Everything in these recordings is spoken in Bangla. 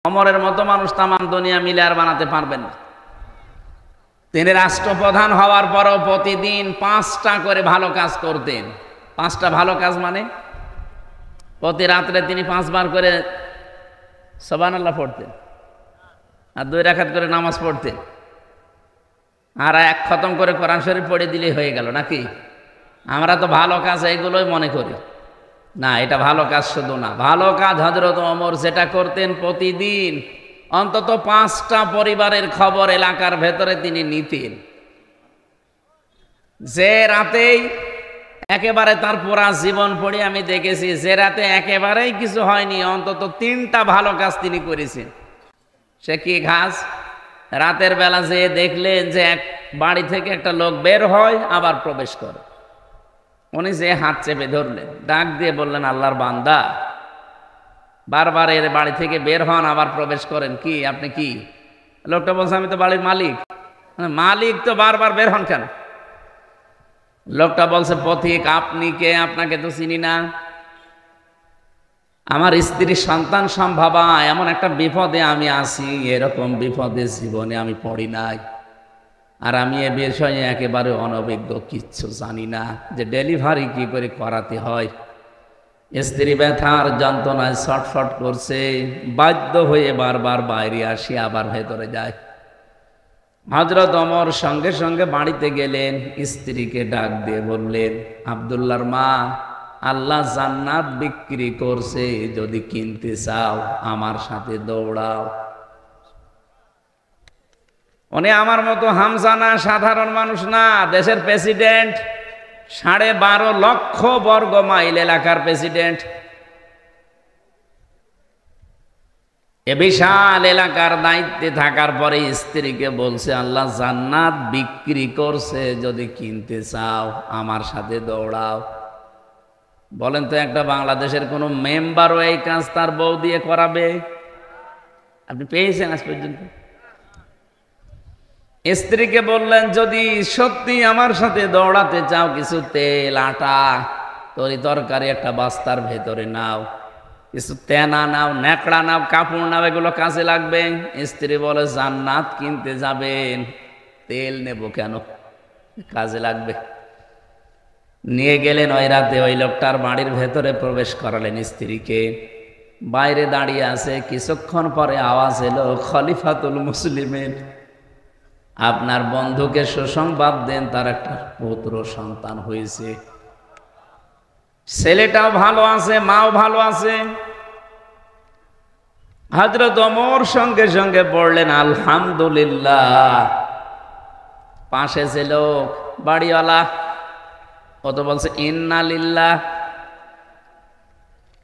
অমরের মতো মানুষ তামাম দুনিয়া মিলে আর বানাতে পারবেন না। তিনি রাষ্ট্রপ্রধান হওয়ার পরও প্রতিদিন 5টা করে ভালো কাজ করতেন। 5টা ভালো কাজ মানে প্রতি রাত্রে তিনি 5 বার করে সুবহানাল্লাহ পড়তেন, আর 2 রাকাত করে নামাজ পড়তেন, আর 1 খতম করে কোরআন শরীফ পড়ে দিলেই হয়ে গেল নাকি? আমরা তো ভালো কাজ এইগুলোই মনে করি না, এটা ভালো কাজ শুধু না, ভালো কাজ হযরত ওমর যেটা করতেন প্রতিদিন অন্তত 5টা পরিবারের খবর এলাকার ভেতরে তিনি নিতেন। যে রাতেই একেবারে তার পুরা জীবন পড়ে আমি দেখেছি, যে রাতে একেবারেই কিছু হয়নি অন্তত 3টা ভালো কাজ তিনি করেছেন। সে কি কাজ? রাতের বেলা যে দেখলেন যে এক বাড়ি থেকে একটা লোক বের হয় আবার প্রবেশ করে, উনি যে হাত চেপে ধরলেন, ডাক দিয়ে বললেন, আল্লাহর বান্দা, বারবার এর বাড়ি থেকে বের হন আবার প্রবেশ করেন, কি আপনি কি? লোকটা বলছে, আমি তো বাড়ির মালিক। মালিক তো বারবার বের হন কেন? লোকটা বলছে, পথিক আপনি কে? আপনাকে তো চিনি না। আমার স্ত্রীর সন্তান সম্ভবা এমন একটা বিপদে আমি আছি, এরকম বিপদে জীবনে আমি পড়ি নাই, আর আমি এ বিষয়ে একেবারে অনভিজ্ঞ, কিচ্ছু জানি না যে ডেলিভারি কি করে করাতে হয়। স্ত্রী ব্যথার যন্ত্রণায় ছটফট করছে, বাধ্য হয়ে বারবার বাইরে আসি আবার ভেতরে যায়। হযরত ওমর সঙ্গে সঙ্গে বাড়িতে গেলেন, স্ত্রীকে ডাক দিয়ে বললেন, আব্দুল্লাহর মা, আল্লাহ জান্নাত বিক্রি করছে, যদি কিনতে চাও আমার সাথে দৌড়াও। উনি আমার মতো হামজা না, সাধারণ মানুষ না, দেশের প্রেসিডেন্ট, 12.5 লক্ষ বর্গ মাইল এলাকার প্রেসিডেন্ট। এ বিশাল এলাকার দায়িত্বে থাকার পরে স্ত্রীকে বলছে, আল্লাহ জান্নাত বিক্রি করছে, যদি কিনতে চাও আমার সাথে দৌড়াও। বলেন তো, একটা বাংলাদেশের কোন মেম্বারও এই কাজ তার বউ দিয়ে করাবে? আপনি পেয়েছেন আজ পর্যন্ত? স্ত্রীকে বললেন, যদি সত্যি আমার সাথে দৌড়াতে চাও, কিছু তেল, আটা, তরি তরকারি একটা বস্তার ভেতরে নাও, কিছু তেনা নাও, ন্যাকড়া নাও, কাপড় নাও, এগুলো কাজে লাগবে। স্ত্রী বলে, জান্নাত কিনতে যাবেন, তেল নেব কেন, কাজে লাগবে। নিয়ে গেলেন। ওই রাতে ওই লোকটার বাড়ির ভেতরে প্রবেশ করালেন স্ত্রীকে। বাইরে দাঁড়িয়ে আছে, কিছুক্ষণ পরে আওয়াজ এলো, খলিফাতুল মুসলিমিন, আপনার বন্ধুকে সুসংবাদ দেন, তার একটা পুত্র সন্তান হয়েছে, ছেলেটাও ভালো আছে, মাও ভালো আছে। হযরত ওমর সঙ্গে সঙ্গে পড়লেন আলহামদুলিল্লাহ। পাশে যে লোক বাড়িওয়ালা, ও তো বলছে ইন্না লিল্লাহ।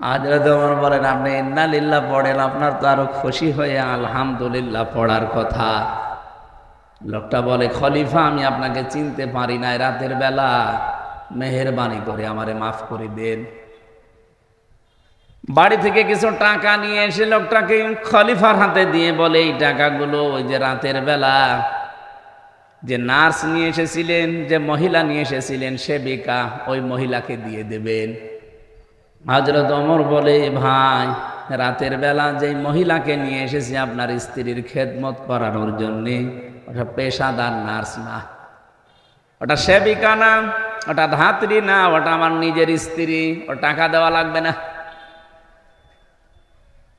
হযরত ওমর বলেন, আপনি ইন্না লিল্লাহ পড়েন, আপনার তো আরো খুশি হয়ে আলহামদুলিল্লাহ পড়ার কথা। লোকটা বলে, খলিফা আমি আপনাকে চিনতে পারি না, রাতের বেলা মেহেরবানি করে আমারে মাফ করে দেন। বাড়ি থেকে কিছু টাকা নিয়ে এসে লোকটাকে খলিফার হাতে দিয়ে বলে, এই টাকাগুলো ওই যে রাতের বেলা যে নার্স নিয়ে এসেছিলেন, যে মহিলা নিয়ে এসেছিলেন সেবিকা, ওই মহিলাকে দিয়ে দেবেন। হযরত ওমর বলে, ভাই রাতের বেলা যে মহিলাকে নিয়ে এসেছি আপনার স্ত্রীর খেদমত করানোর জন্যে, ওটা পেশাদার নার্স না, ওটা সেবিকা না, ওটা ধাত্রী না, ওটা আমার নিজের স্ত্রী, ও টাকা দেওয়া লাগবে না।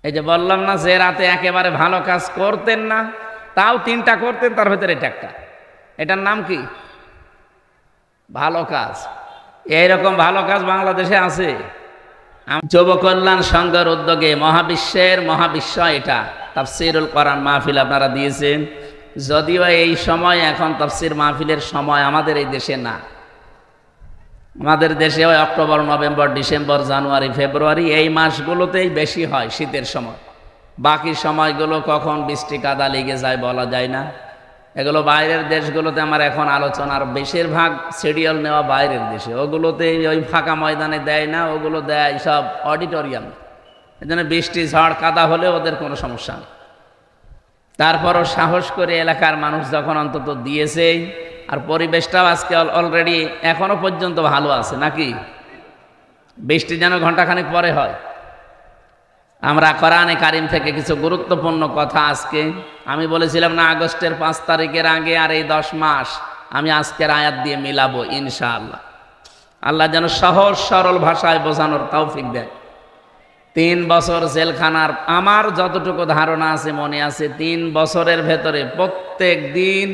এই যে বললাম না, যে রাতে একেবারে ভালো কাজ করতেন না, তাও 3টা করতেন, তার ভেতরে এটা একটা। এটার নাম কি? ভালো কাজ। এইরকম ভালো কাজ বাংলাদেশে আছে। যুব কল্যাণ সংঘের উদ্যোগে মহাবিশ্ব এটা তাফসীরুল কোরআন মাহফিল আপনারা দিয়েছেন। যদিও এই সময় এখন তাফসীর মাহফিলের সময় আমাদের এই দেশে না, আমাদের দেশে ওই অক্টোবর, নভেম্বর, ডিসেম্বর, জানুয়ারি, ফেব্রুয়ারি এই মাসগুলোতেই বেশি হয়, শীতের সময়। বাকি সময়গুলো কখন বৃষ্টি কাদা লেগে যায় বলা যায় না। এগুলো বাইরের দেশগুলোতে আমার এখন আলোচনার বেশিরভাগ শিডিউল নেওয়া বাইরের দেশে, ওগুলোতে ওই ফাঁকা ময়দানে দেয় না, ওগুলো দেয় সব অডিটোরিয়াম। এই জন্য বৃষ্টি ঝড় কাদা হলে ওদের কোনো সমস্যা নেই। তারপরও সাহস করে এলাকার মানুষ যখন অন্তত দিয়েছে, আর পরিবেশটাও আজকে অলরেডি এখনো পর্যন্ত ভালো আছে নাকি? বৃষ্টি যেন ঘন্টাখানেক পরে হয়, আমরা কোরআনে কারিম থেকে কিছু গুরুত্বপূর্ণ কথা আজকে, আমি বলেছিলাম না আগস্টের 5 তারিখের আগে আর এই 10 মাস আমি আজকের আয়াত দিয়ে মিলাবো ইনশাআল্লাহ। আল্লাহ যেন সহজ সরল ভাষায় বোঝানোর তৌফিক দেয়। 3 বছর জেলখানার আমার যতটুকু ধারণা আছে মনে আছে, 3 বছরের ভেতরে প্রত্যেক দিন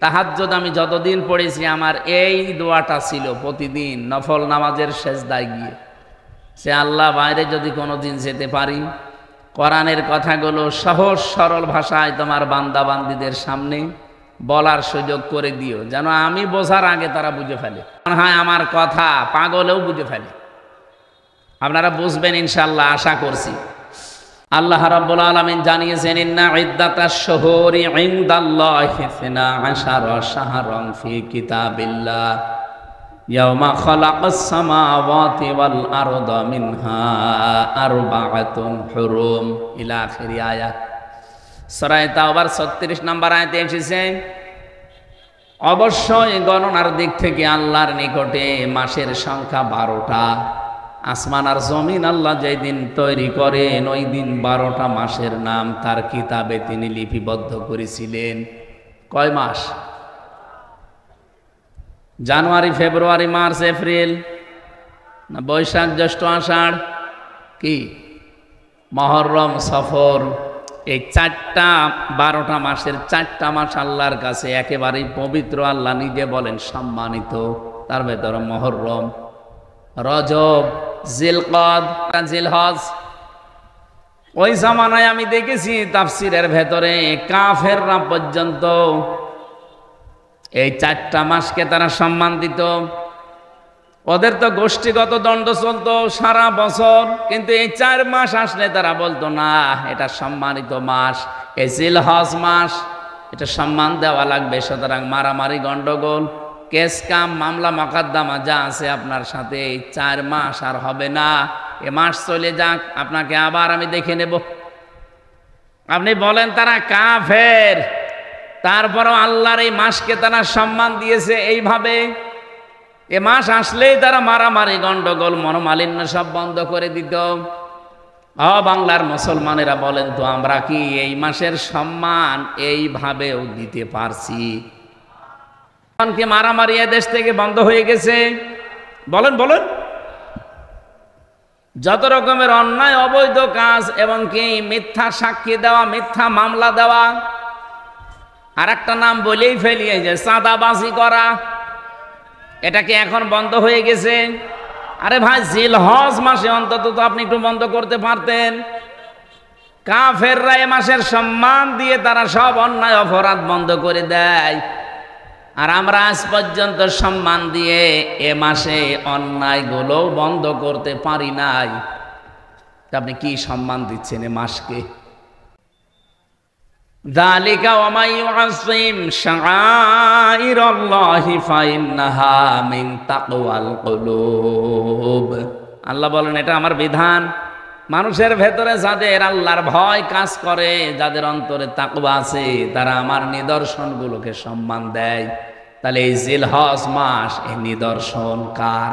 তাহাজ্জুদ আমি যতদিন পড়েছি আমার এই দোয়াটা ছিল প্রতিদিন নফল নামাজের সেজদায় গিয়ে, সে আল্লাহ বাইরে যদি কোনো দিন যেতে পারি, কোরআনের কথাগুলো সহজ সরল ভাষায় তোমার বান্দা বান্দীদের সামনে বলার সুযোগ করে দিও, যেন আমি বোঝার আগে তারা বুঝে ফেলে। হ্যাঁ, আমার কথা পাগলেও বুঝে ফেলে। আপনারা বুঝবেন ইনশাআল্লাহ, আশা করছি। আল্লাহ রাব্বুল আলামিন জানিয়েছেন, ইন্না ইদ্দাতাশ শুহুরি ইনদাল্লাহি 12 শাহরান ফি কিতাবিল্লাহ ইয়াওমা খালাকাস সামাওয়াতি ওয়াল আরদা মিনহা আরবাআতুন হুরুম ইলা আখিরি আয়াত। সূরা তাওবার 36 নম্বর আয়াতে এসেছে, অবশ্যই গণনার দিক থেকে আল্লাহর নিকটে মাসের সংখ্যা 12টা। আসমান আর জমিন আল্লাহ যেই দিন তৈরি করেন ওই দিন 12টা মাসের নাম তার কিতাবে তিনি লিপিবদ্ধ করেছিলেন। কয় মাস? জানুয়ারি, ফেব্রুয়ারি, মার্চ, এপ্রিল, না বৈশাখ, জ্যৈষ্ঠ, আষাঢ়, কি মহররম, সফর, এই 12টা মাসের 4টা মাস আল্লাহর কাছে একেবারেই পবিত্র। আল্লাহ নিজে বলেন সম্মানিত। তার ভেতরে মহররম, রজব, জিলকদ, জিলহজ। ওই জামানায় আমি দেখেছি তাফসিরের ভেতরে কাফেররা পর্যন্ত এই 4টা মাসকে তারা সম্মান দিত। ওদের তো গোষ্ঠীগত দ্বন্দ্ব চলতো সারা বছর, কিন্তু এই 4 মাস আসলে তারা বলতো না এটা সম্মানিত মাস, এই জিলহজ মাস, এটা সম্মান দেওয়া লাগবে। সুতরাং মারামারি, গন্ডগোল, কেস কাম, মামলা মকদ্দমা যা আছে আপনার সাথে এই 4 মাস আর হবে না। এ মাস চলে যাক, আপনাকে আবার আমি দেখে নেব। আপনি বলেন তারা কাফের, তারপরও আল্লাহর এই মাসকে তারা সম্মান দিয়েছে এইভাবে। এ মাস আসলেই তারা মারামারি, গন্ডগোল, মনোমালিন্য সব বন্ধ করে দিত। বাংলার মুসলমানেরা বলেন তো আমরা কি এই মাসের সম্মান এইভাবেও দিতে পারছি? কি মারামারি এদেশ থেকে বন্ধ হয়ে গেছে? বলেন বলেন। যত রকমের অন্যায় অবৈধ কাজ এবং কি মিথ্যা সাক্ষী দেওয়া, মিথ্যা মামলা দেওয়া, আর একটা নাম বলেই ফেলি, এই যে চাঁদাবাজি করা, এটা কি এখন বন্ধ হয়ে গেছে? আরে ভাই, জিলহজ মাসে অন্তত তো আপনি একটু বন্ধ করতে পারতেন। কাফেররা এ মাসের সম্মান দিয়ে তারা সব অন্যায় অপরাধ বন্ধ করে দেয়, আর আমরা আজ পর্যন্ত সম্মান দিয়ে এ মাসে অন্যায়গুলো বন্ধ করতে পারি নাই। আপনি কি সম্মান দিচ্ছেন এ মাসকে? যালিকা ওয়া মান ইউআযযিম শাআইরাল্লাহি ফাইন্নাহা মিন তাকওয়াল কুলুব। আল্লাহ বলেন এটা আমার বিধান। মানুষের ভেতরে যাদের আল্লাহর ভয় কাজ করে, যাদের অন্তরে তাকওয়া আছে, তারা আমার নিদর্শনগুলোকে সম্মান দেয়। তাহলে এই জিলহজ মাস, এই নিদর্শন কার?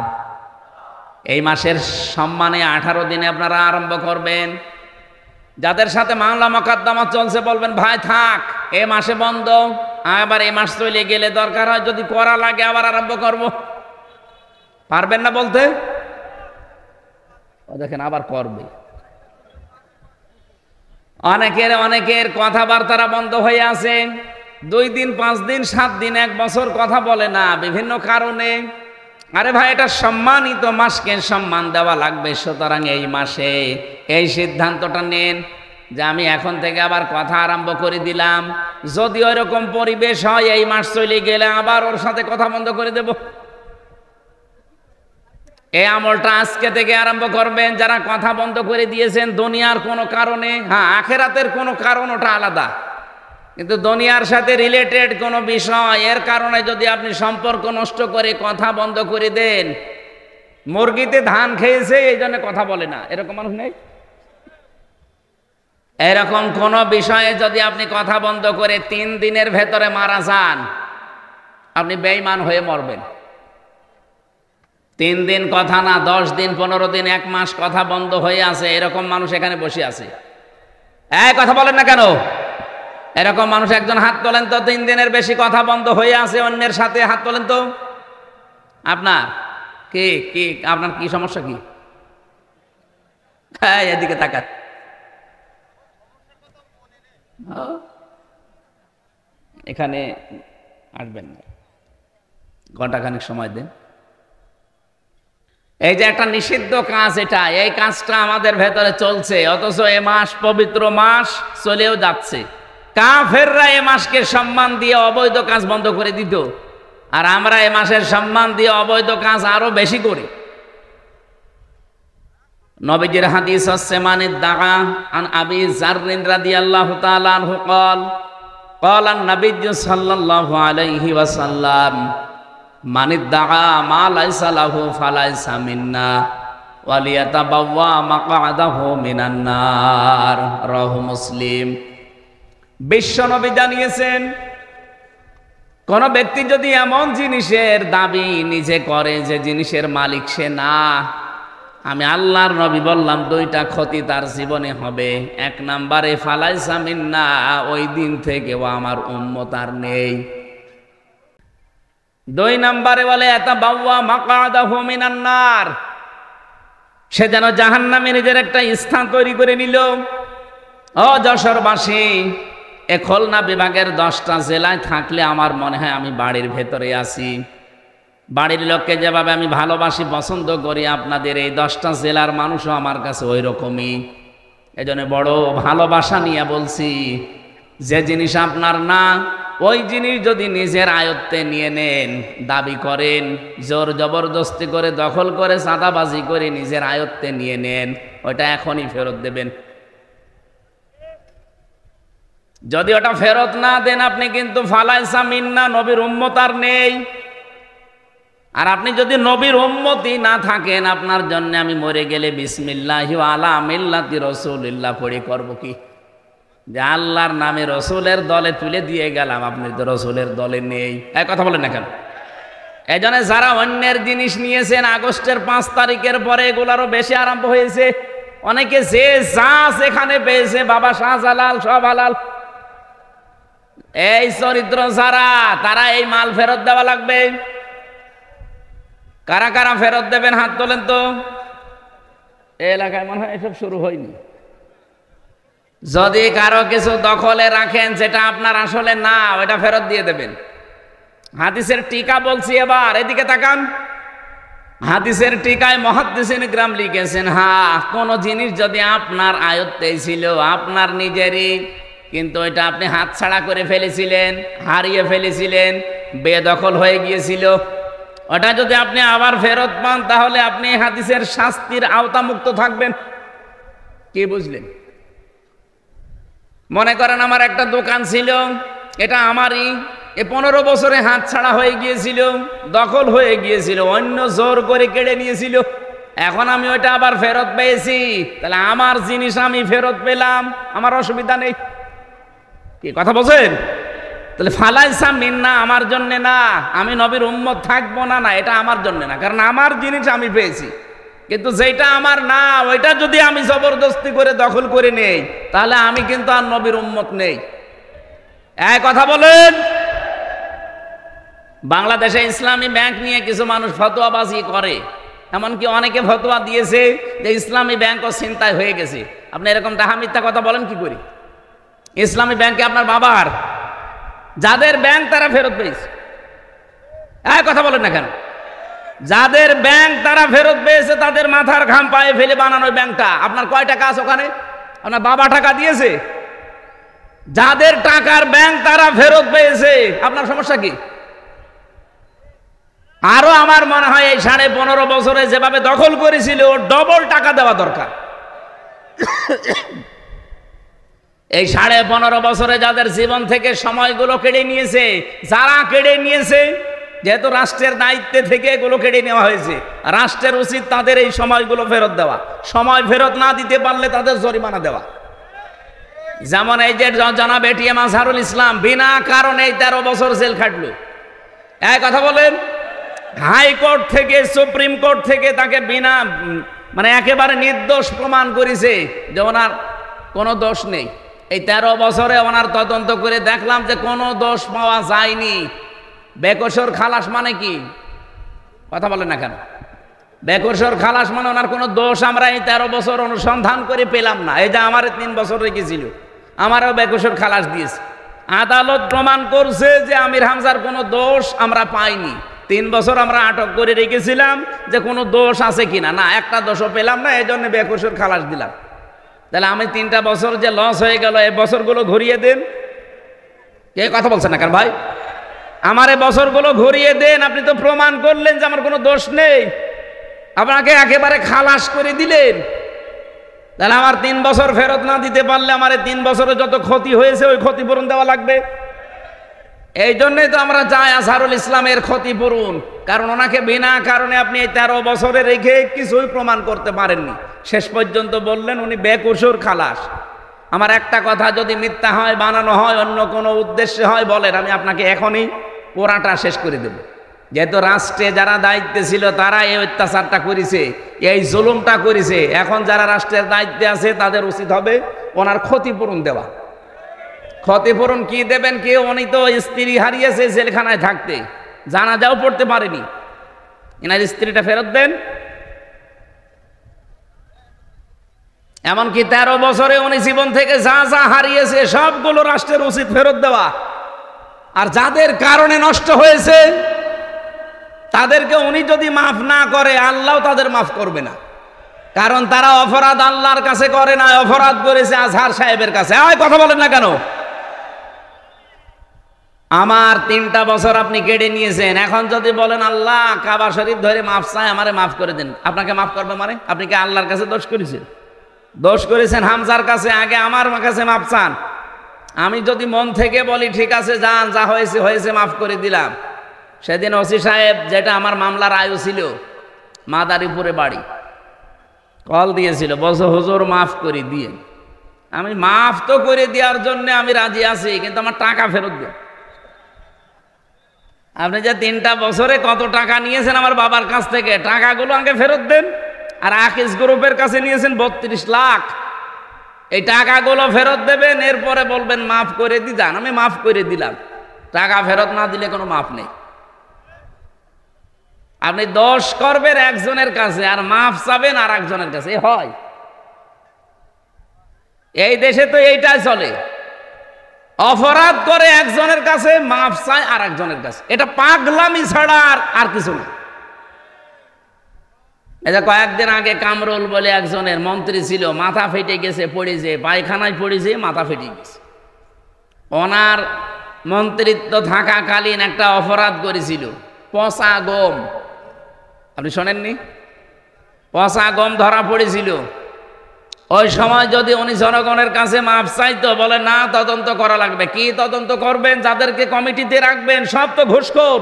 এই মাসের সম্মানে 18 দিনে আপনারা আরম্ভ করবেন। যাদের সাথে মামলা মকদ্দমা চলছে বলবেন ভাই থাক, এ মাসে বন্ধ, আবার এই মাস চলে গেলে দরকার হয় যদি করা লাগে আবার আরম্ভ করব। পারবেন না বলতে? দেখেন আবার করবে। অনেকের কথাবার্তারা বন্ধ হয়ে আছে। 2 দিন, 5 দিন, 7 দিন, 1 বছর কথা বলে না বিভিন্ন কারণে। আরে ভাই, এটা সম্মানিত মাসকে সম্মান দেওয়া লাগবে। সুতরাং এই মাসে এই সিদ্ধান্তটা নেন যে আমি এখন থেকে আবার কথা আরম্ভ করে দিলাম। যদি ওইরকম পরিবেশ হয় এই মাস চলে গেলে আবার ওর সাথে কথা বন্ধ করে দেব। এই আমলটা আজকে থেকে আরম্ভ করবেন। যারা কথা বন্ধ করে দিয়েছেন দুনিয়ার কোনো কারণে, হ্যাঁ আখেরাতের কোনো কারণ, ওটা আলাদা, কিন্তু দুনিয়ার সাথে রিলেটেড কোনো বিষয় এর কারণে যদি আপনি সম্পর্ক নষ্ট করে কথা বন্ধ করে দেন, মুরগিতে ধান খেয়েছে এই জন্য কথা বলে না, এরকম মানুষ নেই? এরকম কোন বিষয়ে যদি আপনি কথা বন্ধ করে 3 দিনের ভেতরে মারা যান, আপনি বেঈমান হয়ে মরবেন। 3 দিন কথা না, 10 দিন 15 দিন 1 মাস কথা বন্ধ হয়ে আছে, এরকম মানুষ এখানে বসে আছে। কথা বলেন না কেন? এরকম মানুষ একজন হাত তোলেন তো। 3 দিনের বেশি কথা বন্ধ হয়ে আছে অন্যের সাথে, হাত তোলেন তো। আপনার কি কি আপনার কি সমস্যা কি? এদিকে তাকান। এখানে আসবেন না, ঘন্টাখানিক সময় দেন। এই যে একটা নিষিদ্ধ কাজ, এটা এই কাজটা আমাদের ভেতরে চলছে, অথচ এ মাস পবিত্র মাস চলেও যাচ্ছে। কাফেররা এ মাসকে সম্মান দিয়ে অবৈধ কাজ বন্ধ করে দিত, আর আমরা এ মাসের সম্মান দিয়ে অবৈধ কাজ আরো বেশি করি। নবীজির হাদিস হচ্ছে মানিদ দাআ আন আবি যাররিন রাদিয়াল্লাহু তাআলা আনহু قال قال النبي صلى الله عليه وسلم মানিদ দাআ মা লাইসা লাহু ফালাইসা মিন্না ওয়ালিয়াতাবাওয়া মাকআদাহু মিনান নার, রাহু মুসলিম। বিশ্ব নবী জানিয়েছেন, কোন ব্যক্তি যদি এমন জিনিসের দাবি নিজে করে যে জিনিসের মালিক সে না, আমি আল্লাহর নবী বললাম 2টা ক্ষতি তার জীবনে হবে। 1 নম্বরে ফালাইসা মিন্না, ওই দিন থেকে ও আমার উম্মত আর নেই। 2 নম্বরে বলে ইয়াতাবাওয়া মাকআদাহু মিনান নার, সে যেন জাহান্নামে নিজের একটা স্থান তৈরি করে নিল। ও যশোরবাসী, এ খুলনা বিভাগের 10টা জেলায় থাকলে আমার মনে হয় আমি বাড়ির ভেতরে আছি। বাড়ির লোককে যেভাবে আমি ভালোবাসি, পছন্দ করি, আপনাদের এই 10টা জেলার মানুষও আমার কাছে ওই রকমই। এজন্য বড় ভালোবাসা নিয়ে বলছি, যে জিনিস আপনার না, ওই জিনিস যদি নিজের আয়ত্তে নিয়ে নেন, দাবি করেন, জোর জবরদস্তি করে, দখল করে, চাঁদাবাজি করে নিজের আয়ত্তে নিয়ে নেন, ওটা এখনই ফেরত দেবেন। যদি ওটা ফেরত না দেন, আপনি কিন্তু ফালাইসা মিন্না, নবীর উম্মত আর নেই। আর আপনি যদি নবীর উম্মতি না থাকেন, আপনার জন্য আমি মরে গেলে বিসমিল্লাহি ওয়া আলা মিল্লাতি রাসূলিল্লাহ পড়ে করব কি? যে আল্লাহর নামে রসুলের দলে তুলে দিয়ে গেলাম, আপনি তো রসুলের দলে নেই। এক কথা বলেন না কেন? এই জন্য যারা অন্যের জিনিস নিয়েছেন, আগস্টের 5 তারিখের পরে এগুলারও বেশি আরম্ভ হয়েছে। অনেকে যে যা সেখানে পেয়েছে, বাবা শাহজালাল সব হালাল। এই চরিত্র যারা, তারা এই মাল ফেরত দেওয়া লাগবে। কারা কারা ফেরত দেবেন হাত তোলেন তো। এই এলাকায় মনে হয় এসব শুরু হয়নি। যদি কারো কিছু দখলে রাখেন যেটা আপনার আসলে না, ওটা ফেরত দিয়ে দেবেন। হাদিসের টিকা বলছি, এবার এদিকে তাকান। হাদিসের টিকায় মুহাদ্দিসিন কিরাম লিখেছেন, হ্যাঁ, কোন জিনিস যদি আপনার আয়ত্তে ছিল, আপনার নিজেরই, কিন্তু এটা আপনি হাতছাড়া করে ফেলেছিলেন, হারিয়ে ফেলেছিলেন, বেদখল হয়ে গিয়েছিল, ওটা যদি আপনি আবার ফেরত পান, তাহলে আপনি হাদিসের শাস্তির আওতামুক্ত থাকবেন। কি বুঝলেন? মনে করেন আমার একটা দোকান ছিল, এটা আমারই, 15 বছরে হাত ছাড়া হয়ে গিয়েছিল, দখল হয়ে গিয়েছিল, অন্য জোর করে কেড়ে নিয়েছিল। এখন আমি ওইটা আবার ফেরত পেয়েছি, তাহলে আমার জিনিস আমি ফেরত পেলাম, আমার অসুবিধা নেই। কি কথা বলছেন? তাহলে ফালাইসা মিন্না আমার জন্য না, আমি নবীর উম্মত থাকবো না, না, এটা আমার জন্য না, কারণ আমার জিনিস আমি পেয়েছি। কিন্তু যেটা আমার না, ওইটা যদি আমি জবরদস্তি করে দখল করে নেই, তাহলে আমি কিন্তু আর নবীর উম্মত নেই। এক কথা বলেন। বাংলাদেশে ইসলামী ব্যাংক নিয়ে কিছু মানুষ ফতোয়াবাজি করে, এমনকি অনেকে ফতোয়া দিয়েছে যে ইসলামী ব্যাংকও ছিনতাই হয়ে গেছে। আপনি এরকম ডাহা মিথ্যা কথা বলেন কি করে? ইসলামী ব্যাংকে আপনার বাবার, যাদের ব্যাংক তারা ফেরত পেয়েছে। এক কথা বলেন না কেন? যাদের ব্যাংক তারা ফেরত পেয়েছে, তাদের মাথার ঘাম পায়ে ফেলে বানানো ব্যাংকটা। আপনার কয় টাকা আছে ওখানে? আপনার বাবা টাকা দিয়েছে? যাদের টাকার ব্যাংক তারা ফেরত পেয়েছে, আপনার সমস্যা কি? আরো আমার মনে হয় এই 15.5 বছরে যেভাবে দখল করেছিল, ডবল টাকা দেওয়া দরকার। এই 15.5 বছরে যাদের জীবন থেকে সময়গুলো কেড়ে নিয়েছে, যারা কেড়ে নিয়েছে, যেহেতু রাষ্ট্রের দায়িত্বে থেকে এগুলো কেড়ে নেওয়া হয়েছে, রাষ্ট্রের উচিত তাদের এই সময়গুলো ফেরত দেওয়া। সময় ফেরত না দিতে পারলে তাদের জরিমানা দেওয়া। যেমন এই যে জনাব এটিএম আজহারুল ইসলাম বিনা কারণে 13 বছর জেল খাটলো। এক কথা বলেন। হাইকোর্ট থেকে সুপ্রিম কোর্ট থেকে তাকে বিনা মানে একেবারে নির্দোষ প্রমাণ করেছে যে ওনার কোনো দোষ নেই। এই 13 বছরে ওনার তদন্ত করে দেখলাম যে কোনো দোষ পাওয়া যায়নি। বেকসুর খালাস মানে কি? কথা বলেন না কেন? বেকসুর খালাস মানে ওনার কোনো দোষ আমরা এই 13 বছর অনুসন্ধান করে পেলাম না। এই যে আমার 3 বছর রেখেছিল, আমারও বেকসুর খালাস দিয়েছে। আদালত প্রমাণ করছে যে আমির হামজার কোনো দোষ আমরা পাইনি। 3 বছর আমরা আটক করে রেখেছিলাম যে কোনো দোষ আছে কিনা, না একটা দোষও পেলাম না, এই জন্য বেকসুর খালাস দিলাম। তাহলে আমি 3টা বছর যে লস হয়ে গেল, এই বছরগুলো ঘুরিয়ে দেন। কে কথা বলছেন না কেন ভাই? আমার এই বছরগুলো ঘুরিয়ে দেন। আপনি তো প্রমাণ করলেন যে আমার কোনো দোষ নেই, আপনাকে একেবারে খালাস করে দিলেন। তাহলে আমার 3 বছর ফেরত না দিতে পারলে আমার এই 3 বছরে যত ক্ষতি হয়েছে ওই ক্ষতিপূরণ দেওয়া লাগবে। এই জন্যই তো আমরা চাই আজহারুল ইসলামের ক্ষতিপূরণ, কারণ ওনাকে বিনা কারণে আপনি এই 13 বছরে রেখে কিছুই প্রমাণ করতে পারেননি। শেষ পর্যন্ত বললেন উনি বেকসুর খালাস। আমার একটা কথা যদি মিথ্যা হয়, বানানো হয়, অন্য কোনো উদ্দেশ্যে হয় বলেন, আমি আপনাকে এখনই পোড়াটা শেষ করে দেব। যেহেতু রাষ্ট্রে যারা দায়িত্বে ছিল তারা এই অত্যাচারটা করেছে, এই জুলুমটা করেছে, এখন যারা রাষ্ট্রের দায়িত্বে আছে তাদের উচিত হবে ওনার ক্ষতিপূরণ দেওয়া। ক্ষতিপূরণ কি দেবেন? কি, উনি তো স্ত্রী হারিয়েছে জেলখানায় থাকতে, জানাজাও পড়তে পারেনি, এনার স্ত্রীটা ফেরত দেন। এমনকি 13 বছরে উনি জীবন থেকে যা যা হারিয়েছে সবগুলো রাষ্ট্রের উচিত ফেরত দেওয়া। আর যাদের কারণে নষ্ট হয়েছে তাদেরকে উনি যদি মাফ না করে, আল্লাহ তাদের মাফ করবে না, কারণ তারা অপরাধ আল্লাহর কাছে করে না, অপরাধ করেছে আজহার সাহেবের কাছে। কথা বলেন না কেন? আমার 3টা বছর আপনি কেড়ে নিয়েছেন, এখন যদি বলেন আল্লাহ কাবা শরীফ ধরে মাফ চাই, আমারে মাফ করে দেন, আপনাকে মাফ করবে মানে? আপনি কি আল্লাহর কাছে দোষ করেছেন? দোষ করেছেন হামজার কাছে, আগে আমার কাছে মাফ চান। আমি যদি মন থেকে বলি ঠিক আছে যান, যা হয়েছে হয়েছে, মাফ করে দিলাম। সেদিন ওসি সাহেব, যেটা আমার মামলার আয়ু ছিল, মাদারীপুরে বাড়ি, কল দিয়েছিল, বলছে হুজুর মাফ করে দিয়ে। আমি মাফ তো করে দেওয়ার জন্য আমি রাজি আছি, কিন্তু আমার টাকা ফেরত দেন। আপনি যে 3টা বছরে কত টাকা নিয়েছেন আমার বাবার কাছ থেকে, টাকাগুলো আমাকে ফেরত দেন। আর আকিস গ্রুপের কাছে নিয়েছেন 32 লাখ, এই টাকাগুলো ফেরত দেবেন, এরপরে বলবেন মাফ করে দি যান। আমি মাফ করে দিলাম, টাকা ফেরত না দিলে কোনো মাফ নেই। আপনি দোষ করবেন একজনের কাছে আর মাফ চাবেন আর একজনের কাছে, হয়? এই দেশে তো এইটাই চলে, অপরাধ করে একজনের কাছে, মাফ চায় আর একজনের কাছে। এটা পাগলামি ছাড়া আর কিছু না। এই যে কয়েকদিন আগে কামরুল বলে একজনের মন্ত্রী ছিল, মাথা ফেটে গেছে, পড়েছে, পায়খানায় পড়েছে, মাথা ফেটে গেছে। ওনার মন্ত্রিত্ব থাকাকালীন একটা অপরাধ করেছিল, পচা গম। আপনি শোনেননি? পচা গম ধরা পড়েছিল। ওই সময় যদি উনি জনগণের কাছে মাপ চাইতো, বলে না তদন্ত করা লাগবে। কি তদন্ত করবেন? যাদেরকে কমিটিতে রাখবেন সব তো ঘুষখোর,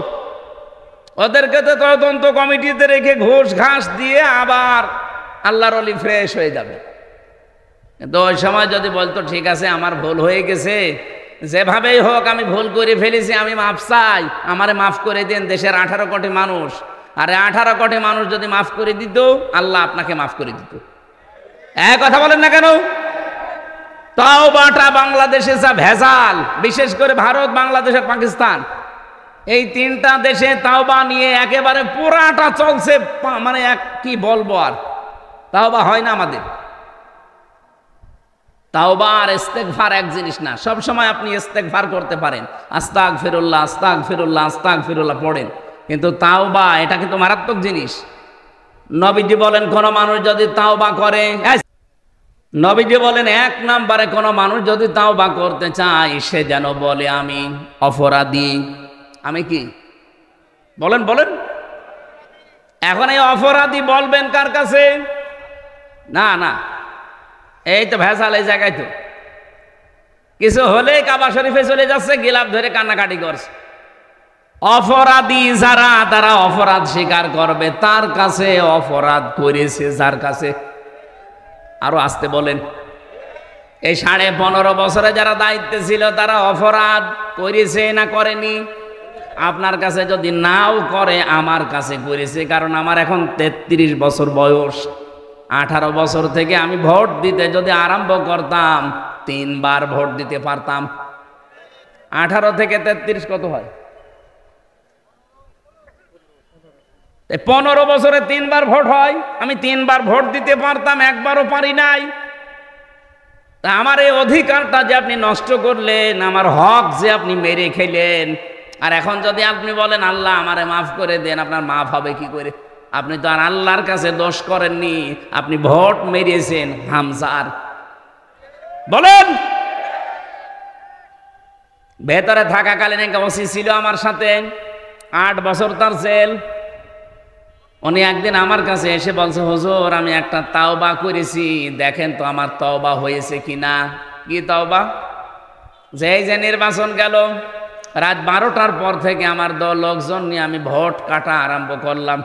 ওদেরকে তো তদন্ত কমিটিতে রেখে ঘুষ ঘাস দিয়ে আবার আল্লাহর ওলি ফ্রেশ হয়ে যাবে। কিন্তু ওই সময় যদি বলতো ঠিক আছে আমার ভুল হয়ে গেছে, যেভাবেই হোক আমি ভুল করে ফেলেছি, আমি মাফ চাই, আমারে মাফ করে দেন, দেশের 18 কোটি মানুষ, আরে 18 কোটি মানুষ যদি মাফ করে দিত, আল্লাহ আপনাকে মাফ করে দিত। কথা বলেন না কেন? তাওবাটা বাংলাদেশে যা ভেজাল, বিশেষ করে ভারত, বাংলাদেশ আর পাকিস্তান, এই 3টা দেশে তাওবা নিয়ে একেবারে পুরাটা চলছে। মানে কি বলবো, আর তাওবা হয় না আমাদের। তাওবা আর ইস্তেগফার এক জিনিস না। সব সময় আপনি ইস্তেগফার করতে পারেন, আস্তাগফিরুল্লাহ আস্তাগফিরুল্লাহ আস্তাগফিরুল্লাহ পড়েন, কিন্তু তাওবা এটা কিন্তু মারাত্মক জিনিস। নবীজি বলেন কোন মানুষ যদি তাওবা করে, নবীজি বলেন 1 নম্বরে কোন মানুষ যদি তাওবা করতে চায়, সে যেন বলে আমি অপরাধী। আমি কি বলেন বলেন? এখন এই অপরাধী বলবেন কার কাছে? না না, এই তো ভেজাল এই জায়গায়। তো কিছু হলেই কাবা শরীফে চলে যাচ্ছে, গিলাপ ধরে কান্নাকাটি করছে। অপরাধী যারা, তারা অপরাধ স্বীকার করবে, তার কাছে অপরাধ করেছে যার কাছে। আরো আসতে বলেন। এই 15.5 বছরে যারা দায়িত্বে ছিল তারা অপরাধ করেছে না করেনি? আপনার কাছে যদি নাও করে আমার কাছে করেছে, কারণ আমার এখন 33 বছর বয়স। 18 বছর থেকে আমি ভোট দিতে যদি আরম্ভ করতাম 3 বার ভোট দিতে পারতাম। 18 থেকে 33 কত হয়? 15 বছরে 3 বার ভোট হয়। আমি 3 বার ভোট দিতে পারতাম, একবারও পারি নাই। তা আমার এই অধিকারটা যে আপনি নষ্ট করলেন, আমার হক যে আপনি মেরে খেলেন, আর এখন যদি আপনি বলেন আল্লাহ আমারে মাফ করে দেন, আপনার মাফ হবে কি করে? আপনি তো আর আল্লাহর কাছে দোষ করেননি, আপনি ভোট মেরেছেন হামজার। বলেন, ভেতরে থাকাকালীন একটা ওসি ছিল আমার সাথে, 8 বছর তার জেল। উনি একদিন আমার কাছে এসে বলছে, হুজুর আমি একটা তাওবা করেছি, দেখেন তো আমার তওবা হয়েছে কিনা। কি তওবা? যে নির্বাচন গেল, রাত 12টার পর থেকে আমার দল লোকজন নিয়ে আমি ভোট কাটা আরম্ভ করলাম।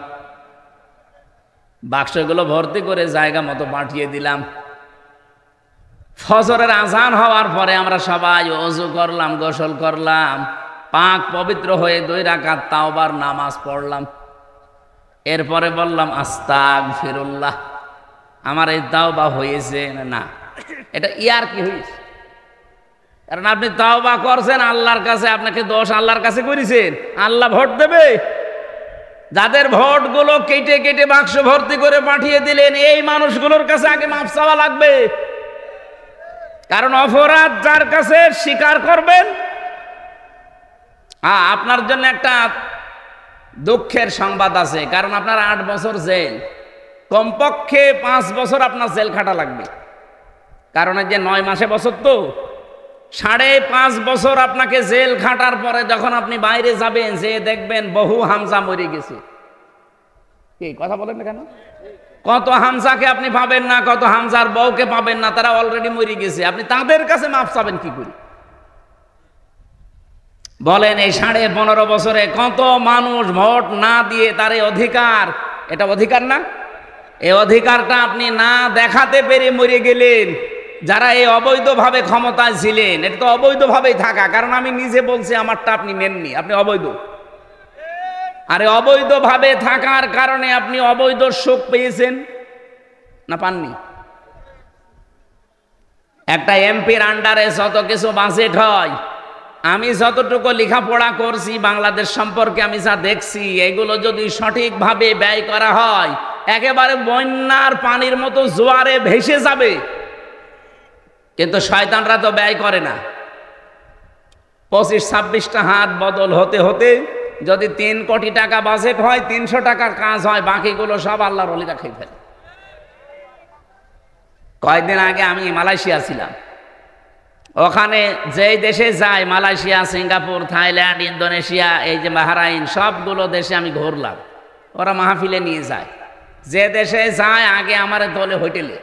বাক্সগুলো ভর্তি করে জায়গা মতো পাঠিয়ে দিলাম। ফজরের আজান হওয়ার পরে আমরা সবাই ওযু করলাম, গোসল করলাম, পাক পবিত্র হয়ে 2 রাকাত তাওবার নামাজ পড়লাম। এরপরে বললাম আস্তাগফিরুল্লাহ, আমার এই তাওবা হয়েছে না। এটা ইয়ার কি হয়েছে? কারণ আপনি তাওবা করছেন আল্লাহর কাছে, আপনাকে দোষ আল্লাহর কাছে করেছেন। আল্লাহ ভোট দেবে? যাদের ভোটগুলো কেটে কেটে বাক্স ভর্তি করে পাঠিয়ে দিলেন, এই মানুষগুলোর কাছে আগে মাফ চাওয়া লাগবে। কারণ অপরাধ যার কাছে স্বীকার করবেন। আপনার জন্য একটা দুঃখের সংবাদ আছে, কারণ আপনার 8 বছর জেল, কমপক্ষে 5 বছর আপনার জেল খাটা লাগবে। কারণ এই যে 9 মাসে বছর, তো 5.5 বছর আপনাকে জেল খাটার পরে যখন আপনি বাইরে যাবেন, যে দেখবেন বহু হামজা মরে গেছে। কি কথা বলেন না কেন? কত হামজাকে আপনি পাবেন না, কত হামজার বউকে পাবেন না, তারা অলরেডি মরে গেছে। আপনি তাদের কাছে মাফ চাবেন কি করে? বলেন, এই 15.5 বছরে কত মানুষ ভোট না দিয়ে তার এই অধিকার, এটা অধিকার না? এই অধিকারটা আপনি না দেখাতে পেরে মরে গেলেন। যারা এই অবৈধভাবে ক্ষমতায় ছিলেন, এটা তো অবৈধভাবেই থাকা, কারণ আমি নিজে বলছি আমারটা আপনি নেননি, আপনি অবৈধ। আরে অবৈধভাবে থাকার কারণে আপনি অবৈধ সুখ পেয়েছেন না পাননি? একটা এমপির আন্ডারে যত কিছু বাজেট হয়, আমি যতটুকু লেখাপড়া করছি বাংলাদেশ সম্পর্কে আমি যা দেখছি, এগুলো যদি সঠিকভাবে ব্যয় করা হয় একেবারে বন্যার পানির মতো জোয়ারে ভেসে যাবে। কিন্তু শয়তানরা তো ব্যয় করে না। 25-26টা হাত বদল হতে হতে যদি 3 কোটি টাকা বাজেট হয়, 300 টাকার কাজ হয়, বাকিগুলো সব আল্লাহর ওলিরা খেয়ে ফেলে। কয়েকদিন আগে আমি মালয়েশিয়া ছিলাম। ওখানে যেই দেশে যাই, মালয়েশিয়া, সিঙ্গাপুর, থাইল্যান্ড, ইন্দোনেশিয়া, এই যে বাহরাইন, সবগুলো দেশে আমি ঘুরলাম। ওরা মাহফিলে নিয়ে যায়। যে দেশে যায় আগে আমার দলে হোটেলে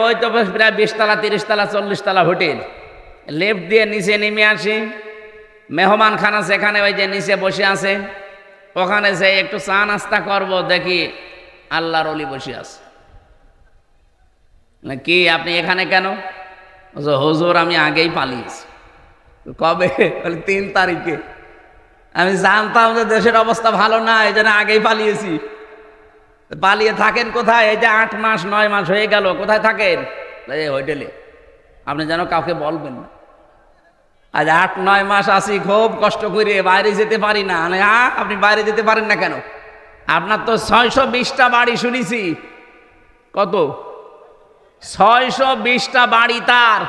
ওই তো প্রায় 20 তলা, 30 তলা, 40 তলা হোটেল। লিফট দিয়ে নিচে নেমে আসি, মেহমান খানা সেখানে ওই যে নিচে বসে আছে, ওখানে যে একটু চা নাস্তা করবো, দেখি আল্লাহর ওলি বসে আছে। কি আপনি এখানে কেন? হুজুর আমি আগেই পালিয়েছি। কবে? 3 তারিখে। আমি জানতাম যে দেশের অবস্থা ভালো না, এই জন্য আগেই পালিয়েছি। পালিয়ে থাকেন কোথায়? এই যে 8 মাস 9 মাস হয়ে গেল, কোথায় থাকেন? এই হোটেলে। আপনি যেন কাউকে বলবেন না। আজ 8-9 মাস আছি খুব কষ্ট করে, বাইরে যেতে পারি না। আপনি বাইরে যেতে পারেন না কেন? আপনার তো 620টা বাড়ি শুনেছি। কত? 620টা বাড়ি তার।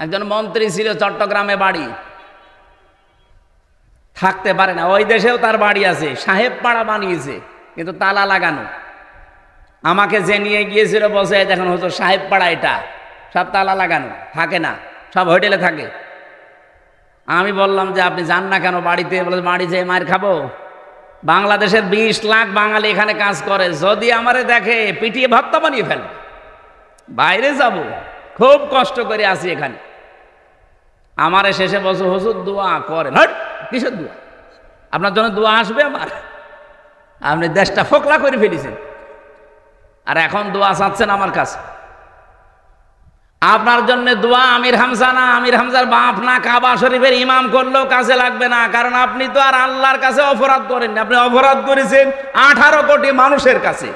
একজন মন্ত্রী ছিল, চট্টগ্রামে বাড়ি, থাকতে পারে না। ওই দেশেও তার বাড়ি আছে, সাহেব পাড়া বানিয়েছে, কিন্তু তালা লাগানো। আমাকে যে নিয়ে গিয়েছিল বসে, দেখুন হুজুর সাহেব পাড়া, এটা সব তালা লাগানো, থাকে না, সব হোটেলে থাকে। আমি বললাম যে আপনি যান না কেন বাড়িতে? বলে বাড়ি যেয়ে মার খাবো। বাংলাদেশের 20 লাখ বাঙালি এখানে কাজ করে, যদি আমারে দেখে পিটিয়ে ভর্তা বানিয়ে ফেলবে। বাইরে যাব, খুব কষ্ট করে আসি এখানে। আমারে শেষে বসে হুজুর দোয়া করেন। হট, কিসের দোয়া? আপনার জন্য দোয়া আসবে আমার? আপনি দেশটা ফোকলা করে ফেলেছেন, আর এখন দোয়া চাচ্ছেন আমার কাছে। আপনার জন্য দোয়া আমির হামজা না, আমির হামজার বাপ না, কাবা শরীফের ইমাম করলেও কাজে লাগবে না, কারণ আপনি তো আর আল্লাহর কাছে অপরাধ করেন না, আপনি অপরাধ করেছেন 18 কোটি মানুষের কাছে।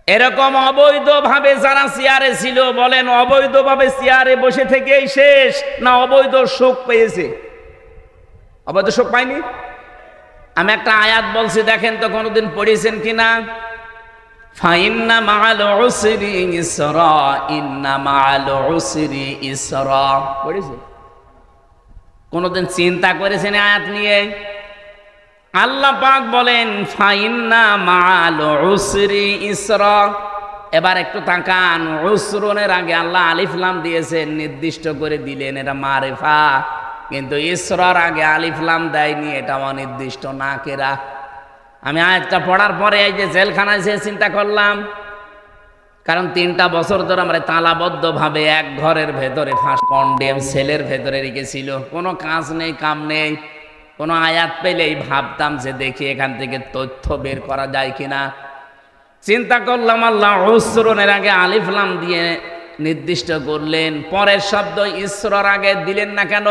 এরকম অবৈধভাবে যারা চেয়ারে ছিল, বলেন অবৈধভাবে চেয়ারে বসে থেকেই শেষ না অবৈধ সুখ পেয়েছে? অবৈধ সুখ পায়নি। আমি একটা আয়াত বলছি, দেখেন তো কোনোদিন পড়েছেন কিনা। ফাইন্না মাআল উসরি ইসরা, ইন্না মাআল উসরি ইসরা, পড়েছেন? কোনোদিন চিন্তা করেছেন আয়াত নিয়ে? আল্লাহ পাক বলেন ফাইন্না মাআল উসরি ইসরা। এবার একটু তাকান, উসরনের আগে আল্লাহ আলিফ লাম দিয়েছেন, নির্দিষ্ট করে দিলেন এটা মারিফা, কিন্তু ইসরার আগে আলিফ লাম দেয়নি, এটা অনির্দিষ্ট নাকেরা। আমি আয়াতটা পড়ার পরে এই যে জেলখানায় যে চিন্তা করলাম, কারণ 3টা বছর ধরে আমরা তালাবদ্ধভাবে এক ঘরের ভেতরে ফাঁস কন্ডেম সেলের ভেতরে রেখেছিল, কোনো কাজ নেই, কাম নেই। কোনো আয়াত পেলেই ভাবতাম যে দেখি এখান থেকে তথ্য বের করা যায় কিনা। চিন্তা করলাম আল্লাহ উসরনের আগে আলিফ লাম দিয়ে নির্দিষ্ট করলেন, পরের শব্দ ইসরার আগে দিলেন না কেন?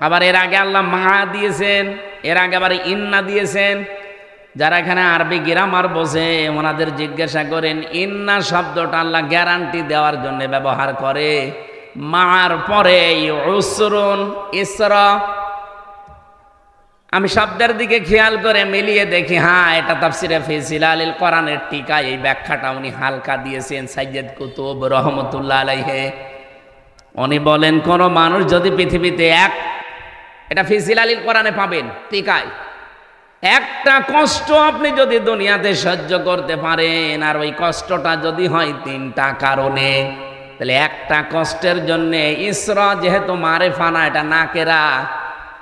আবার এর আগে আল্লাহ মা দিয়েছেন, এর আগে আবার ইন্না দিয়েছেন। যারা এখানে আরবি গ্রামার বোঝে ওনাদের জিজ্ঞাসা করেন, ইন্না শব্দটা আল্লাহ গ্যারান্টি দেওয়ার জন্য ব্যবহার করে, মার পরে উসরুন ইসরা। আমি শব্দের দিকে খেয়াল করে মিলিয়ে দেখি, হ্যাঁ এটা তাফসিরে ফি জিলালিল কোরআনের টিকা, এই ব্যাখ্যাটা উনি হালকা দিয়েছেন সাইয়্যিদ কুতুব রহমতুল্লাহ আলাইহি। উনি বলেন কোন মানুষ যদি পৃথিবীতে এটা ফি জিলালিল কোরআনে পাবেন টিকায়, একটা কষ্ট আপনি যদি দুনিয়াতে সহ্য করতে পারেন, আর ওই কষ্টটা যদি হয় 3টা কারণে, তাহলে একটা কষ্টের জন্য ইসরা যেহেতু মারিফা না, এটা নাকেরা,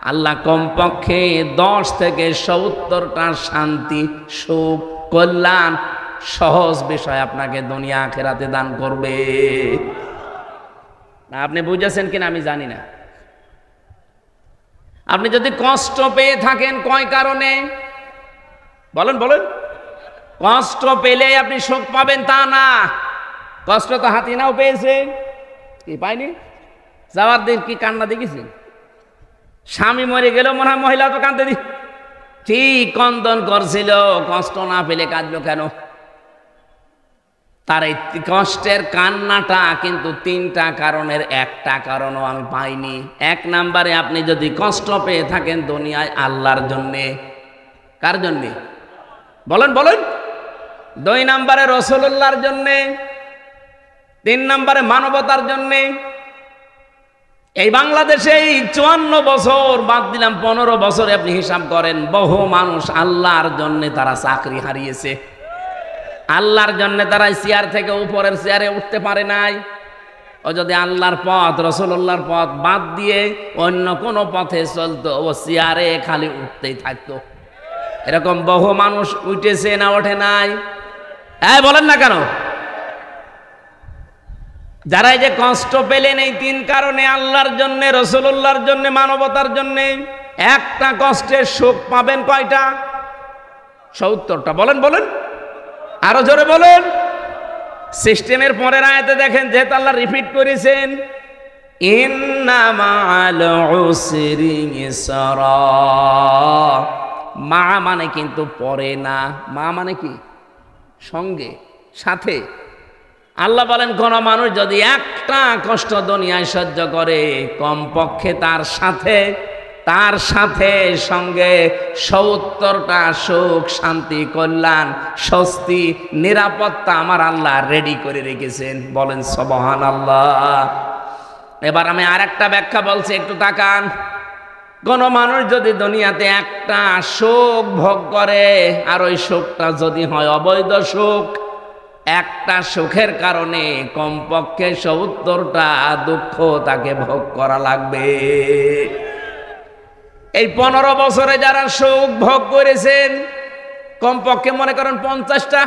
আল্লাহ কমপক্ষে 10 থেকে 70টা শান্তি, সুখ, কল্যাণ, সহজ বিষয় আপনাকে দুনিয়া আখিরাতে দান করবে। আপনি বুঝেছেন কিনা আমি জানি না। আপনি যদি কষ্ট পেয়ে থাকেন কয় কারণে বলেন বলেন? কষ্ট পেলে আপনি সুখ পাবেন তা না। কষ্ট তো হাতিনাও পেয়েছে, কি পায়নি? যাওয়ার দিন কি কান্না দেখেছি, স্বামী মরে গেল মনে হয় মহিলা তো কাঁদতে ঠিক কন্দন করছিল, কষ্ট না পেলে কাঁদলো কেন? তার এই কষ্টের কান্নাটা কিন্তু 3টা কারণের একটা কারণও আমি পাইনি। 1 নম্বরে আপনি যদি কষ্ট পেয়ে থাকেন দুনিয়ায় আল্লাহর জন্যে, কার জন্যে বলেন বলেন? 2 নম্বরে রাসূলুল্লাহর জন্যে, 3 নম্বরে মানবতার জন্যে। এই বাংলাদেশে এই 54 বছর বাদ দিলাম 15 বছরে আপনি হিসাব করেন, বহু মানুষ আল্লাহর জন্য তারা চাকরি হারিয়েছে, আল্লাহর জন্য তারা চেয়ার থেকে উপরের চেয়ারে উঠতে পারে নাই। ও যদি আল্লাহর পথ রাসূলুল্লাহর পথ বাদ দিয়ে অন্য কোনো পথে চলতো, ও চেয়ারে খালি উঠতেই থাকতো। এরকম বহু মানুষ উঠেছে না ওঠে নাই? বলেন না কেন? যারা এই যে কষ্ট পেলেন এই 3 কারণে, আল্লাহর জন্য, রাসূলুল্লাহর জন্য, মানবতার জন্য, একটা কষ্টের সুখ পাবেন কয়টা? 70টা। বলেন বলেন, আরো জোরে বলেন। সিস্টেমের পরের আয়াতে দেখেন, যেহেতু আল্লাহ রিপিট করেছেন ইন্না মাআল উসরি ইসরা, মা মানে কিন্তু পরে না, মা মানে কি সঙ্গে, সাথে। আল্লাহ বলেন কোন মানুষ যদি একটা কষ্ট দুনিয়ায় সহ্য করে, কমপক্ষে তার সাথে সঙ্গে 70টা সুখ, শান্তি, কল্যাণ, স্বস্তি, নিরাপত্তা আমার আল্লাহ রেডি করে রেখেছেন। বলেন সুবহানাল্লাহ। এবার আমি আরেকটা ব্যাখ্যা বলছি, একটু তাকান। কোন মানুষ যদি দুনিয়াতে একটা সুখ ভোগ করে, আর ওই সুখটা যদি হয় অবৈধ সুখ, একটা সুখের কারণে কমপক্ষে 70টা দুঃখ তাকে ভোগ করা লাগবে। এই 15 বছরে যারা সুখ ভোগ করেছেন, কমপক্ষে মনে করেন 50টা।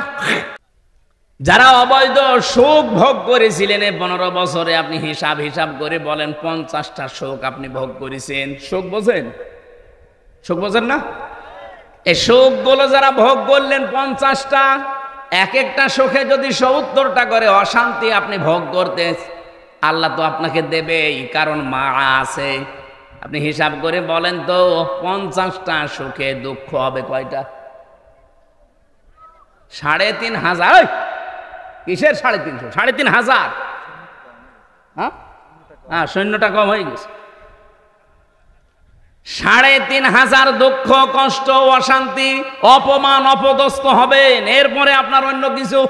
যারা অবৈধ সুখ ভোগ করেছিলেন এই 15 বছরে, আপনি হিসাব করে বলেন 50টা সুখ আপনি ভোগ করেছেন। সুখ বোঝেন? সুখ বোঝেন না? এই সুখগুলো যারা ভোগ করলেন 50টা, এক একটা সুখে যদি ৭০টা করে অশান্তি আপনি ভোগ করতে, আল্লাহ তো আপনাকে দেবেই, কারণ মা আছে। আপনি হিসাব করে বলেন তো 50টা সুখে দুঃখ হবে কয়টা? ৩,৫০০। কিসের ৩৫০? ৩,৫০০। হ্যাঁ, শূন্যটা কম হয়ে গেছে। ৩,৫০০ দুঃখ, কষ্ট, অশান্তি, অপমান, অপদস্থ হবেন। এরপরে আপনার অন্য কিছু।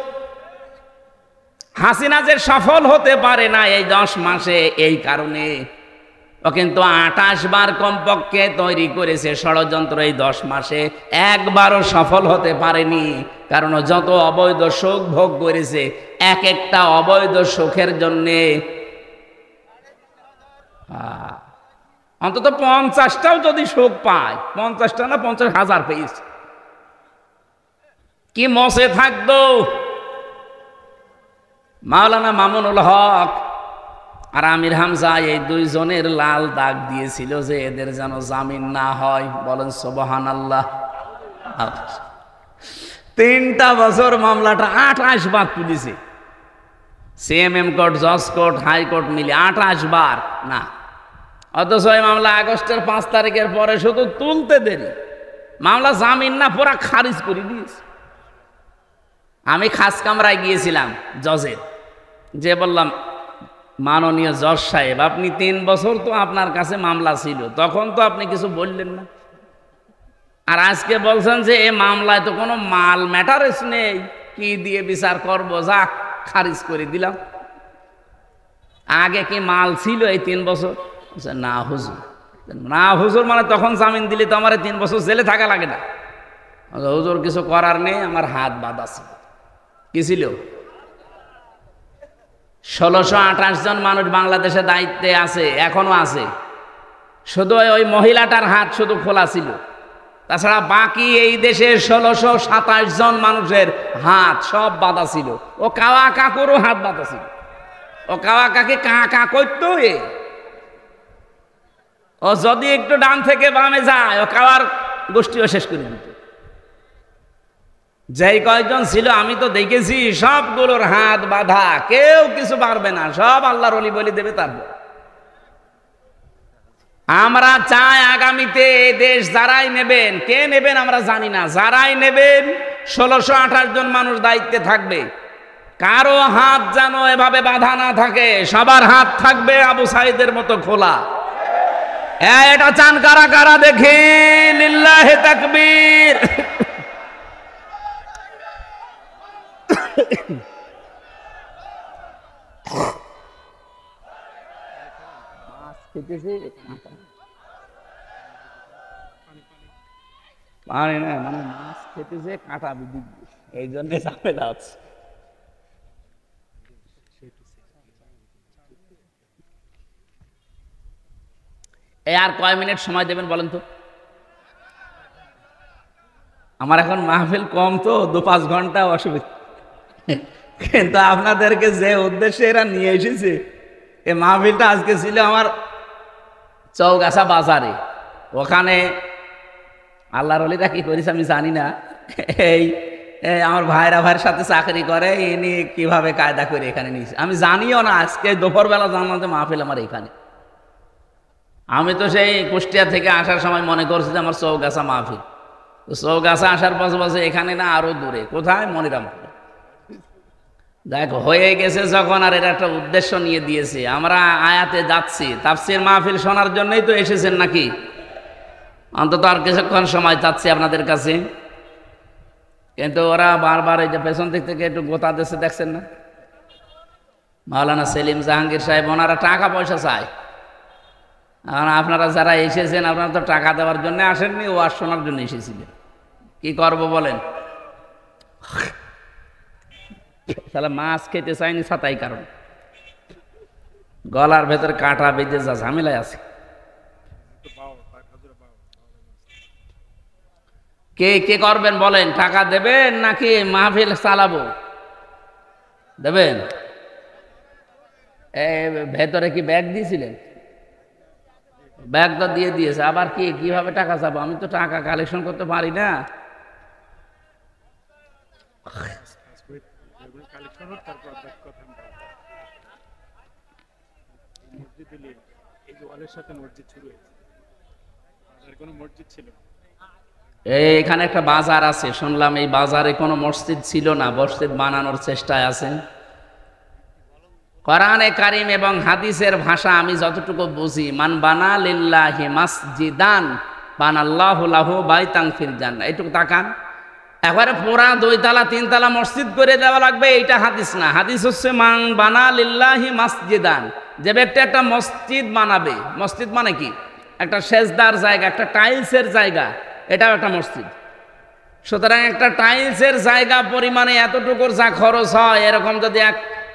হাসিনা যে সফল হতে পারে না এই 10 মাসে, এই কারণে ও কিন্তু 28 বার কমপক্ষে তৈরি করেছে ষড়যন্ত্র। এই 10 মাসে একবারও সফল হতে পারেনি, কারণ ও যত অবৈধ সুখ ভোগ করেছে, এক একটা অবৈধ সুখের জন্যে অন্তত 50টাও যদি সুখ পায়, 50টা না 50,000 পেয়েছে, কি মসে থাকতো। মাওলানা মামুনুল হক আর আমির হামজা এই দুইজনের লাল দাগ দিয়েছিল যে এদের যেন জামিন না হয়। বলেন সুবহানাল্লাহ। 3টা বছর মামলাটা 28 বার তুলেছে। সিএমএম কোর্ট, জজ কোর্ট, হাইকোর্ট মিলে 28 বার না। অথচ এই মামলা আগস্টের 5 তারিখের পরে শুধু তুলতে দেরি, মামলা জামিন না পুরা খারিজ করে দিয়েছে। আমি খাস কামরায় গিয়েছিলাম জজের, যে বললাম, মাননীয় জজ সাহেব, আপনি 3 বছর তো আপনার কাছে মামলা ছিল, তখন তো আপনি কিছু বললেন না, আর আজকে বলছেন যে এই মামলায় তো কোনো মাল ম্যাটারেস নেই, কি দিয়ে বিচার করবো, যা খারিজ করে দিলাম। আগে কি মাল ছিল এই 3 বছর? না হুজুর। না হুজুর মানে তখন জামিন দিলে তো আমার 3 বছর জেলে থাকা লাগে না। হুজুর কিছু করার নেই, আমার হাত বাঁধা ছিল। কি ছিল? 1628 জন মানুষ বাংলাদেশে দায়িত্বে আছে, এখনো আছে। শুধু ওই মহিলাটার হাত শুধু খোলা ছিল, তাছাড়া বাকি এই দেশের 1627 জন মানুষের হাত সব বাঁধা ছিল। ও কাওয়া কাকুরও হাত বাঁধা ছিল। ও কাওয়া কাকে কা করতো, ও যদি একটু ডান থেকে বামে যায়, ও কাওয়ার গোষ্ঠীও শেষ করে দিত। যেই কয়জন ছিল আমি তো দেখেছি, সবগুলোর হাত বাঁধা, কেউ কিছু পারবে না, সব আল্লাহর ওলি বলি দেবে। তারপর আমরা চাই আগামীতে এই দেশ যারাই নেবেন, কে নেবেন আমরা জানি না, যারাই নেবেন 1628 জন মানুষ দায়িত্বে থাকবে। কারো হাত যেন এভাবে বাঁধা না থাকে, সবার হাত থাকবে আবু সাইদের মতো খোলা। এটা চান কারা কারা দেখি? লিল্লাহি তাকবীর। পানি না, মানে মাছ খেতেছে কাঁটা বিধি, এই জন্য ঝামেলা হচ্ছে। এই আর কয় মিনিট সময় দেবেন বলেন তো? আমার এখন মাহফিল কম তো, 2-5 ঘন্টা অসুবিধা, কিন্তু আপনাদেরকে যে উদ্দেশ্যে এরা নিয়ে এসেছে, এই মাহফিলটা আজকে ছিল আমার চৌগাছা বাজারে। ওখানে আল্লাহর ওলিরা কি করিস আমি জানি না, এই আমার ভাইয়ের সাথে চাকরি করে, ইনি কিভাবে কায়দা করে এখানে নিয়েছে আমি জানিও না। আজকে দুপুরবেলা জানলাম যে মাহফিল আমার এখানে। আমি তো সেই কুষ্টিয়া থেকে আসার সময় মনে করছি যে আমার চৌগাছা মাহফিল। তো চৌগাছা আসার পাশাপাশি এখানে না, আরো দূরে কোথায়, মনিরামপুর। দেখ হয়ে গেছে যখন, আর এটা একটা উদ্দেশ্য নিয়ে দিয়েছে। আমরা আয়াতে যাচ্ছি, তাফসীর মাহফিল শোনার জন্যই তো এসেছেন নাকি? অন্তত আর কিছুক্ষণ সময় চাচ্ছি আপনাদের কাছে। কিন্তু ওরা বারবার এই যে পেছন দিক থেকে একটু গোতা দিচ্ছে, দেখছেন না? মাওলানা সেলিম জাহাঙ্গীর সাহেব, ওনারা টাকা পয়সা চায়। আর আপনারা যারা এসেছেন, আপনারা তো টাকা দেওয়ার জন্য আসেননি, ওয়াজ শোনার জন্য এসেছিলেন। কি করব বলেন? তাহলে মাছ খেতে চাইনি ছাতাই কারণ, গলার ভেতর কাঁটা বেঁধে যা ঝামেলায় আছে। কে কে করবেন বলেন? টাকা দেবেন নাকি মাহফিল চালাবো? দেবেন? ভেতরে কি ব্যাগ দিয়েছিলেন? ব্যাগ তো দিয়ে দিয়েছে, আবার কি কিভাবে টাকা চাবো? আমি তো টাকা কালেকশন করতে পারি না। এখানে একটা বাজার আছে, শুনলাম এই বাজারে কোনো মসজিদ ছিল না, মসজিদ বানানোর চেষ্টায় আছেন। কোরআনে কারিম এবং হাদিসের ভাষা আমি যতটুকু বুঝি, মান বানা লিল্লাহি মাসজিদান বানাল্লাহু লাহু বাইতান ফিল জান্নাহ, এইটুকু তাকান। একবারে পুরা 2 তলা 3 তলা মসজিদ করে দেওয়া লাগবে, এইটা হাদিস না। হাদিস হচ্ছে মান বানা লিল্লাহি মাসজিদান, যে ব্যক্তি একটা মসজিদ বানাবে। মসজিদ মানে কি? একটা সেজদার জায়গা, একটা টাইলসের জায়গা, এটাও একটা মসজিদ। সুতরাং একটা টাইলসের জায়গা পরিমাণে এতটুকুর যা খরচ হয়, এরকম যদি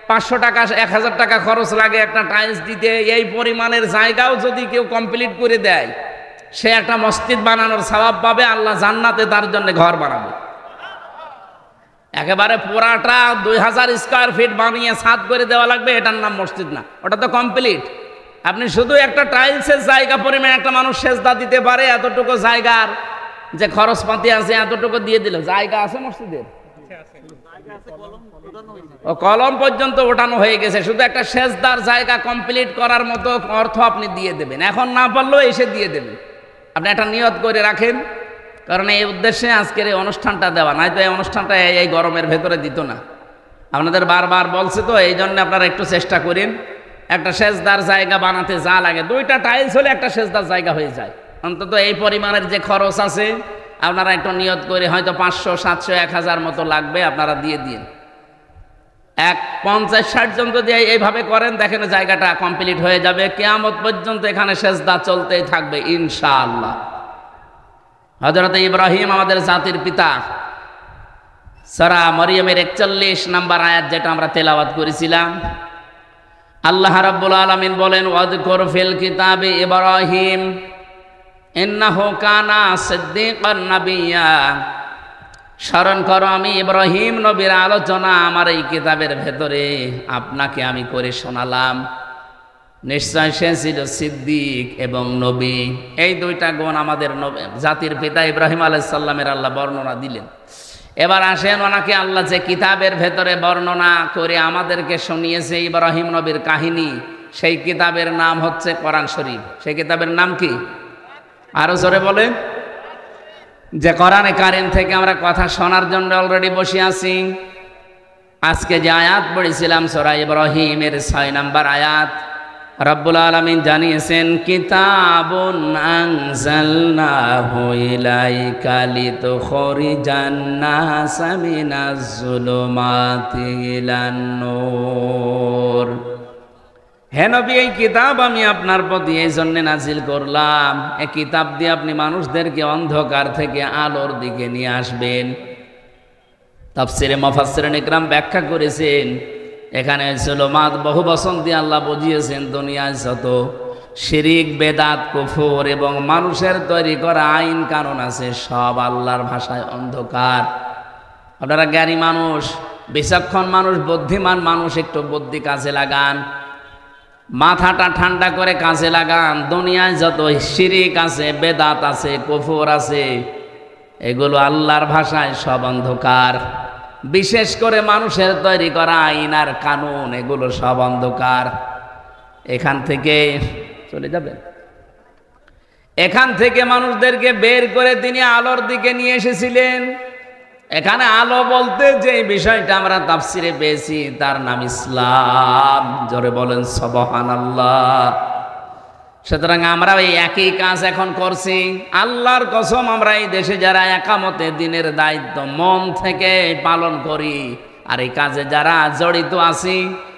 500 টাকা 1000 টাকা খরচ লাগে একটা টাইলস দিতে, এই পরিমাণের জায়গাও যদি কেউ কমপ্লিট করে দেয়, সে একটা মসজিদ বানানোর সওয়াব পাবে। আল্লাহ জান্নাতে তার জন্য ঘর বানাবে। একেবারে পুরাটা 2000 স্কয়ার ফিট বানিয়ে ছাদ করে দেওয়া লাগবে, এটার নাম মসজিদ না, ওটা তো কমপ্লিট। আপনি শুধু একটা টাইলসের জায়গা পরিমাণ একটা মানুষ সেজদা দিতে পারে, এতটুকু জায়গার যে খরচপাতি আছে এতটুকু দিয়ে দিল। জায়গা আছে মসজিদের, ও কলম পর্যন্ত ওঠানো হয়ে গেছে, শুধু একটা সেজদার জায়গা কমপ্লিট করার মতো অর্থ আপনি দিয়ে দেবেন। এখন না পারলেও এসে দিয়ে দেবেন। আপনি একটা নিয়ত করে রাখেন, কারণ এই উদ্দেশ্যে আজকের এই অনুষ্ঠানটা দেওয়া, নয়তো এই অনুষ্ঠানটা এই গরমের ভেতরে দিত না। আপনাদের বারবার বলছে তো, এই জন্য আপনারা একটু চেষ্টা করেন। একটা সেজদার জায়গা বানাতে যা লাগে, 2টা টাইলস হলে একটা সেজদার জায়গা হয়ে যায়। অন্তত এই পরিমাণের যে খরচ আছে, আপনারা একটু নিয়ত করে, হয়তো 500 700 1000 মতো লাগবে, আপনারা দিয়ে দিন। 50-60 জন যদি এইভাবে করেন, দেখেন জায়গাটা কমপ্লিট হয়ে যাবে। কিয়ামত পর্যন্ত এখানে সেজদা চলতেই থাকবে ইনশাআল্লাহ। হযরত ইব্রাহিম আমাদের জাতির পিতা, সূরা মরিয়মের 41 নম্বর আয়াত যেটা আমরা তেলাওয়াত করেছিলাম, আল্লাহ রাব্বুল আলামিন বলেন, ওয়াযকুর ফিল কিতাবি ইব্রাহিম ইন্নাহু কানা সিদ্দীকান নাবিয়্যা। স্মরণ করো আমি ইব্রাহিম নবীর আলোচনা আমার এই কিতাবের ভেতরে আপনাকে আমি করে শোনালাম। নিশ্চয় সে ছিল সিদ্দিক এবং নবী। এই 2টা গুণ আমাদের জাতির পিতা ইব্রাহিম আলাইহিস সালামের আল্লাহ বর্ণনা দিলেন। এবার আসেন, ওনাকে আল্লাহ যে কিতাবের ভেতরে বর্ণনা করে আমাদেরকে শুনিয়েছে ইব্রাহিম নবীর কাহিনী, সেই কিতাবের নাম হচ্ছে কোরআন শরীফ। সেই কিতাবের নাম কি? আরো জোরে বলেন। যে কোরআনে কারিম থেকে আমরা কথা শোনার জন্য অলরেডি বসে আছি। আজকে যে আয়াত পড়েছিলাম সূরা ইব্রাহিমের 6 নম্বর আয়াত, রব্বুল আলামিন জানিয়েছেন, কিতাবুন আনজালনাহু ইলাইকা লিতুখরিজান নাসা মিনাজ যুলুমাতি ইলান নূর। হে নবী, এই কিতাব আমি আপনার প্রতি এই জন্য নাজিল করলাম, এই কিতাব দিয়ে আপনি মানুষদেরকে অন্ধকার থেকে আলোর দিকে নিয়ে আসবেন। তাফসিরে মুফাসসিরিন ইকরাম ব্যাখ্যা করেছেন, এখানে যুলুমাত বহু বচন দিয়ে আল্লাহ বুঝিয়েছেন, দুনিয়ায় যত শিরিক বেদাত কুফর এবং মানুষের তৈরি করা আইন কানুন আছে, সব আল্লাহর ভাষায় অন্ধকার। আপনারা জ্ঞানী মানুষ, বিচক্ষণ মানুষ, বুদ্ধিমান মানুষ, একটু বুদ্ধি কাজে লাগান, মাথাটা ঠান্ডা করে কাজে লাগান। দুনিয়ায় যত শিরিক আছে, বেদাত আছে, কুফর আছে, এগুলো আল্লাহর ভাষায় সব অন্ধকার। বিশেষ করে মানুষের তৈরি করা আইন আর কানুন, এগুলো সব অন্ধকার। এখান থেকে চলে যাবেন, এখান থেকে মানুষদেরকে বের করে তিনি আলোর দিকে নিয়ে এসেছিলেন। এখানে আলো বলতে যে বিষয়টা আমরা তাফসিরে পেয়েছি, তার নাম ইসলাম। জোরে বলেন সুবহানাল্লাহ। সুতরাং আমরা এই একই কাজ এখন করছি। আল্লাহর কসম, আমরা এই দেশে যারা একামতে দিনের দায়িত্ব মন থেকে পালন করি, আর এই কাজে যারা জড়িত আছি,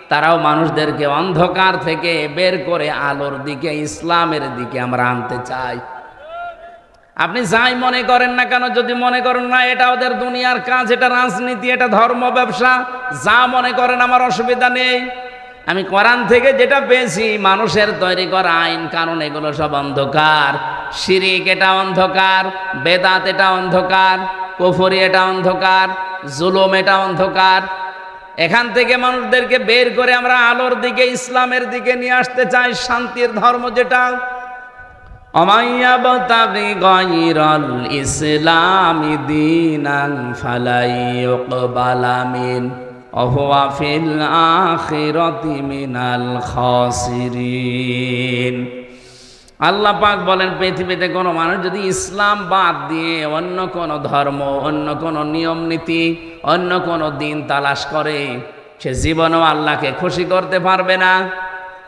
তারাও মানুষদেরকে অন্ধকার থেকে বের করে আলোর দিকে, ইসলামের দিকে আমরা আনতে চাই। আপনি যাই মনে করেন না কেন, যদি মনে করেন না এটা ওদের দুনিয়ার কাজ, এটা রাজনীতি, এটা ধর্ম ব্যবসা, যা মনে করেন, আমার অসুবিধা নেই। আমি কোরআন থেকে যেটা পেয়েছি, মানুষের তৈরি করা আইন কানুন এগুলো সব অন্ধকার। শিরিক এটা অন্ধকার, বেদাত এটা অন্ধকার, কুফরি এটা অন্ধকার, জুলুম এটা অন্ধকার। এখান থেকে মানুষদেরকে বের করে আমরা আলোর দিকে, ইসলামের দিকে নিয়ে আসতে চাই, শান্তির ধর্ম যেটা। অমাইয়াবতাগি গায়রাল ইসলামি দীনান ফালাই ইউকবালা মিন ওয়া ফিল আখিরাতি মিনাল খাসিরিন। আল্লাহ পাক বলেন, পৃথিবীতে কোনো মানুষ যদি ইসলাম বাদ দিয়ে অন্য কোনো ধর্ম, অন্য কোনো নিয়ম নীতি, অন্য কোনো দিন তালাশ করে, সে জীবনেও আল্লাহকে খুশি করতে পারবে না।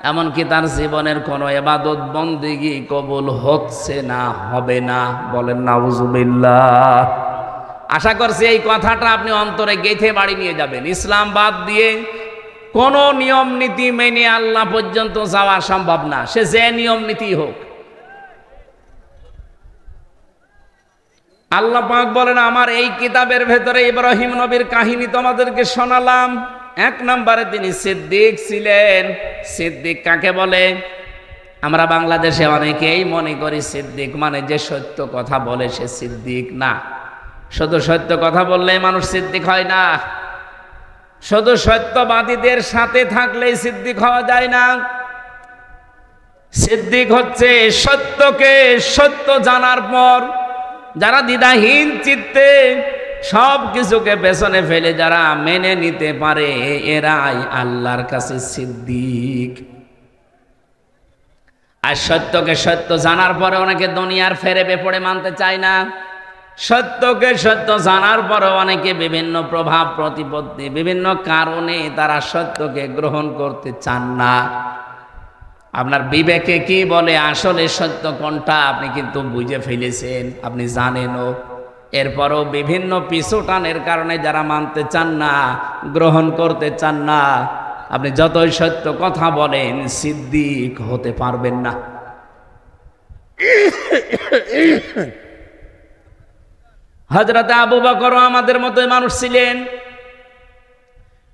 এমনকি তার জীবনের কোনো ইবাদত বন্দেগী কবুল হচ্ছে না, হবে না। বলেন নাউজুবিল্লাহ। আশা করছি এই কথাটা আপনি অন্তরে গেঁথে বাড়ি নিয়ে যাবেন। ইসলাম বাদ দিয়ে কোনো নিয়ম নীতি মেনে আল্লাহ পর্যন্ত যাওয়া সম্ভব না, সে যে নিয়ম নীতি হোক। আল্লাহ পাক বলেন, আমার এই কিতাবের ভেতরে ইব্রাহিম নবীর কাহিনী তোমাদেরকে শোনালাম। এক নম্বরে তিনি সিদ্দিক ছিলেন। সিদ্দিক কাকে বলে? আমরা বাংলাদেশে অনেকেই মনে করি সিদ্দিক মানে যে সত্য কথা বলে সে সিদ্দিক। না, শুধু সত্য কথা বললেই মানুষ সিদ্দিক হয় না। শুধু সত্যবাদীদের সাথে থাকলেই সিদ্দিক হওয়া যায় না। সিদ্দিক হচ্ছে সত্যকে সত্য জানার পর যারা দ্বিধাহীন চিত্তে সব কিছুকে পেছনে ফেলে যারা মেনে নিতে পারে, এরাই আল্লাহর কাছে সিদ্দিক। আর সত্যকে সত্য জানার পরে অনেকে দুনিয়ার ফেরে বেপড়ে মানতে চায় না। সত্যকে সত্য জানার পরে অনেকে বিভিন্ন প্রভাব প্রতিপত্তি, বিভিন্ন কারণে তারা সত্যকে গ্রহণ করতে চান না। আপনার বিবেকে কি বলে আসলে সত্য কোনটা আপনি কিন্তু বুঝে ফেলেছেন, আপনি জানেনও। এরপরও বিভিন্ন পিছুটানের কারণে যারা মানতে চান না, গ্রহণ করতে চান না, আপনি যতই সত্য কথা বলেন সিদ্দিক হতে পারবেন না। হযরত আবু বকর আমাদের মতোই মানুষ ছিলেন।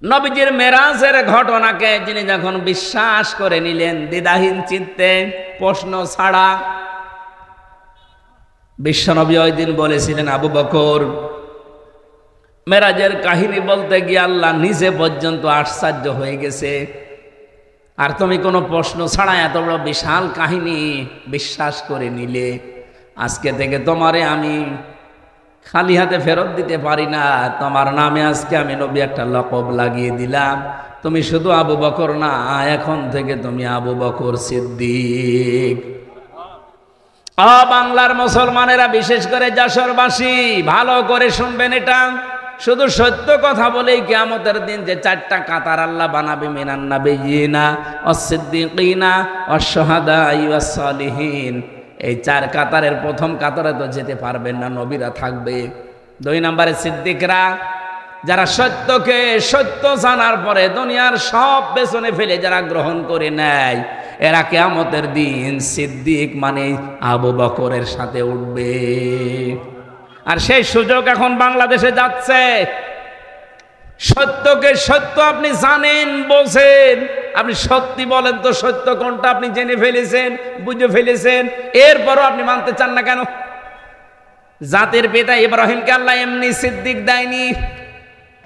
নবীজির মেরাজের ঘটনাকে যিনি যখন বিশ্বাস করে নিলেন দ্বিধাহীন চিত্তে, প্রশ্ন ছাড়া, বিশ্বনবী ওই দিন বলেছিলেন, আবু বকর, মেরাজের কাহিনী বলতে গিয়ে আল্লাহ নিজে পর্যন্ত আশ্চর্য হয়ে গেছে, আর তুমি কোনো প্রশ্ন ছাড়া এত বড় বিশাল কাহিনী বিশ্বাস করে নিলে। আজকে থেকে তোমারে আমি খালি হাতে ফেরত দিতে পারি না। তোমার নামে আজকে আমি নবী একটা লকব লাগিয়ে দিলাম। তুমি শুধু আবু বকর না, এখন থেকে তুমি আবু বকর সিদ্দিক। বাংলার মুসলমানেরা, বিশেষ করে যশোরবাসী, ভালো করে শুনবেন এটা। শুধু সত্য কথা বলেই কিয়ামতের দিন যে চারটা কাতার আল্লাহ বানাবে, মিনান নাবিয়িনা ওয়াস-সিদ্দিকিনা ওয়াশ-শুহাদাই ওয়াস-সালিহিন, এই চার কাতারের প্রথম কাতারে তো যেতে পারবেন না, নবীরা থাকবে। দুই নম্বরে সিদ্দিকরা, যারা সত্যকে সত্য জানার পরে দুনিয়ার সব পেছনে ফেলে যারা গ্রহণ করে নেয়, এরা কিয়ামতের দিন সিদ্দিক মানে আবু বকরের সাথে উঠবে। আর সেই সুযোগ এখন বাংলাদেশে যাচ্ছে। সত্যকে সত্য আপনি জানেন, বোঝেন, আপনি সত্যি বলেন তো সত্য কোনটা আপনি জেনে ফেলেছেন, বুঝে ফেলেছেন, এরপরও আপনি মানতে চান না কেন? জাতির পিতা ইব্রাহিমকে আল্লাহ এমনি সিদ্দিক দেয়নি,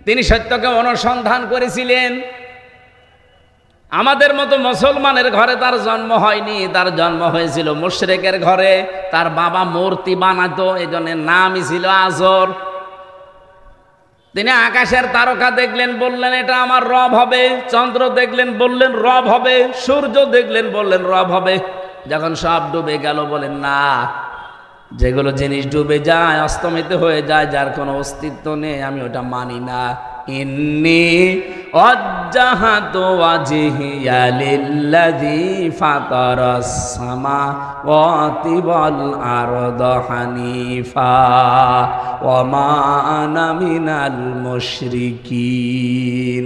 তিনি সত্যকে অনুসন্ধান করেছিলেন। আমাদের মতো মুসলমানের ঘরে তার জন্ম হয়নি, তার জন্ম হয়েছিল মুশরিকের ঘরে। তার বাবা মূর্তি বানাতো, এই জন্য নামই ছিল আজর। তিনি আকাশের তারকা দেখলেন, বললেন এটা আমার রব হবে। চন্দ্র দেখলেন, বললেন রব হবে। সূর্য দেখলেন, বললেন রব হবে। যখন সব ডুবে গেল, বলেন না, যেগুলো জিনিস ডুবে যায়, অস্তমিত হয়ে যায়, যার কোনো অস্তিত্ব নেই, আমি ওটা মানি না। ইন্নী ওয়াজ্জাহাতু ওয়াজহিয়া লিল্লাযী ফাতারাস সামাওয়াতি ওয়াল আরদা হানিফা ওয়া মা আনা মিনাল মুশরিকিন।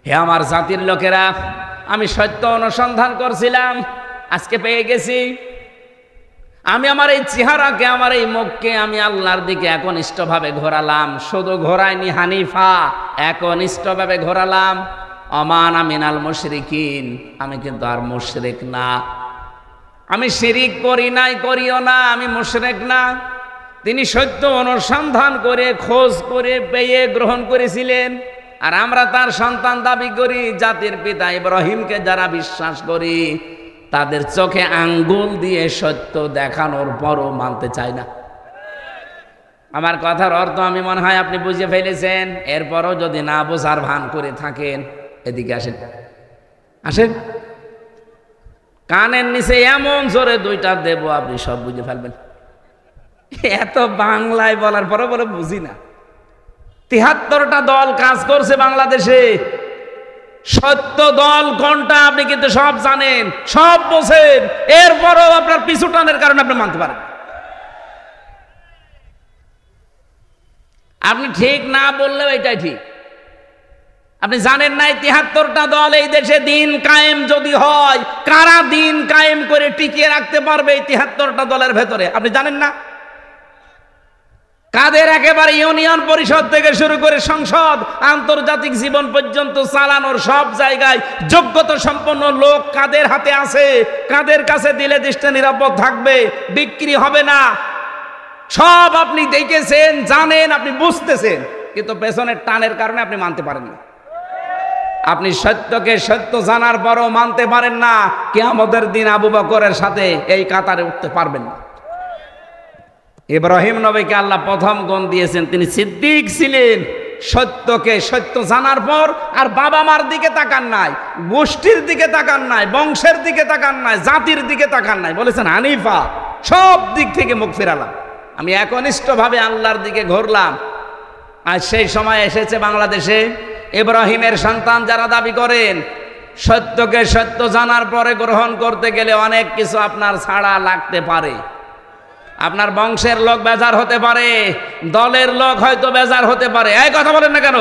হে আমার জাতির লোকেরা, আমি সত্য অনুসন্ধান করছিলাম, আজকে পেয়ে গেছি। আমি আমার এই চেহারাকে, আমার এই মুখকে আমি আল্লাহর দিকে একনিষ্ঠভাবে ঘোরালাম। শুধু ঘোরাইনি, হানিফা, একনিষ্ঠভাবে ঘোরালাম। অমানা মিনাল মুশরিকিন, আমি কিন্তু আর মুশরিক না। আমি শিরিক করি নাই, করিও না, আমি মুশরিক না। তিনি সত্য অনুসন্ধান করে, খোঁজ করে পেয়ে গ্রহণ করেছিলেন। আর আমরা তার সন্তান দাবি করি। জাতির পিতা ইব্রাহিমকে যারা বিশ্বাস করি, তাদের চোখে আঙ্গুল দিয়ে সত্য দেখানোর পরও মানতে চায় না। আমার কথার অর্থ আমি মনে হয় আপনি বুঝে ফেলেছেন। এরপরও যদি না বোঝার ভান করে থাকেন, এদিকে আসেন, আসেন, কানের নিচে এমন জোরে দুইটা দেব আপনি সব বুঝে ফেলবেন। এত বাংলায় বলার পরে বলে বুঝি না। ৭৩টা দল কাজ করছে বাংলাদেশে। সত্য দল কোনটা আপনি কিন্তু সব জানেন, সব বোঝেন, এরপরও আপনার পিছু টানের কারণে আপনি মানতে পারেন। আপনি ঠিক না বললেও এটাই ঠিক। আপনি জানেন নাই ৭৩টা দল এই দেশে দিন কায়েম যদি হয়, কারা দিন কায়েম করে টিকিয়ে রাখতে পারবে এই ৭৩টা দলের ভেতরে? আপনি জানেন না? কাদের একেবারে ইউনিয়ন পরিষদ থেকে শুরু করে সংসদ, আন্তর্জাতিক জীবন পর্যন্ত চালানোর সব জায়গায় যোগ্যতা সম্পন্ন লোক কাদের হাতে আছে, কাদের কাছে দিলে দেশটা নিরাপদ থাকবে, বিক্রি হবে না, সব আপনি দেখেছেন, জানেন, আপনি বুঝতেছেন, কিন্তু পেছনের টানের কারণে আপনি মানতে পারেন না। আপনি সত্যকে সত্য জানার পরও মানতে পারেন না। কিয়ামতের দিন আবু বকরের সাথে এই কাতারে উঠতে পারবেন না। ইব্রাহিম নবীকে আল্লাহ প্রথম গুণ দিয়েছেন, তিনি সিদ্দিক ছিলেন। সত্যকে সত্য জানার পর আর বাবা মার দিকে তাকান নাই, গোষ্ঠীর দিকে তাকান নাই, বংশের দিকে তাকান নাই, জাতির দিকে তাকান নাই, বলেছেন হানিফা, সব দিক থেকে মুখ ফেরালাম, আমি একনিষ্ঠভাবে আল্লাহর দিকে ঘুরলাম। আর সেই সময় এসেছে বাংলাদেশে ইব্রাহিমের সন্তান যারা দাবি করেন, সত্যকে সত্য জানার পরে গ্রহণ করতে গেলে অনেক কিছু আপনার ছাড়া লাগতে পারে। আপনার বংশের লোক বেজার হতে পারে, দলের লোক হয়তো বেজার হতে পারে, এই কথা বলেন না কেন?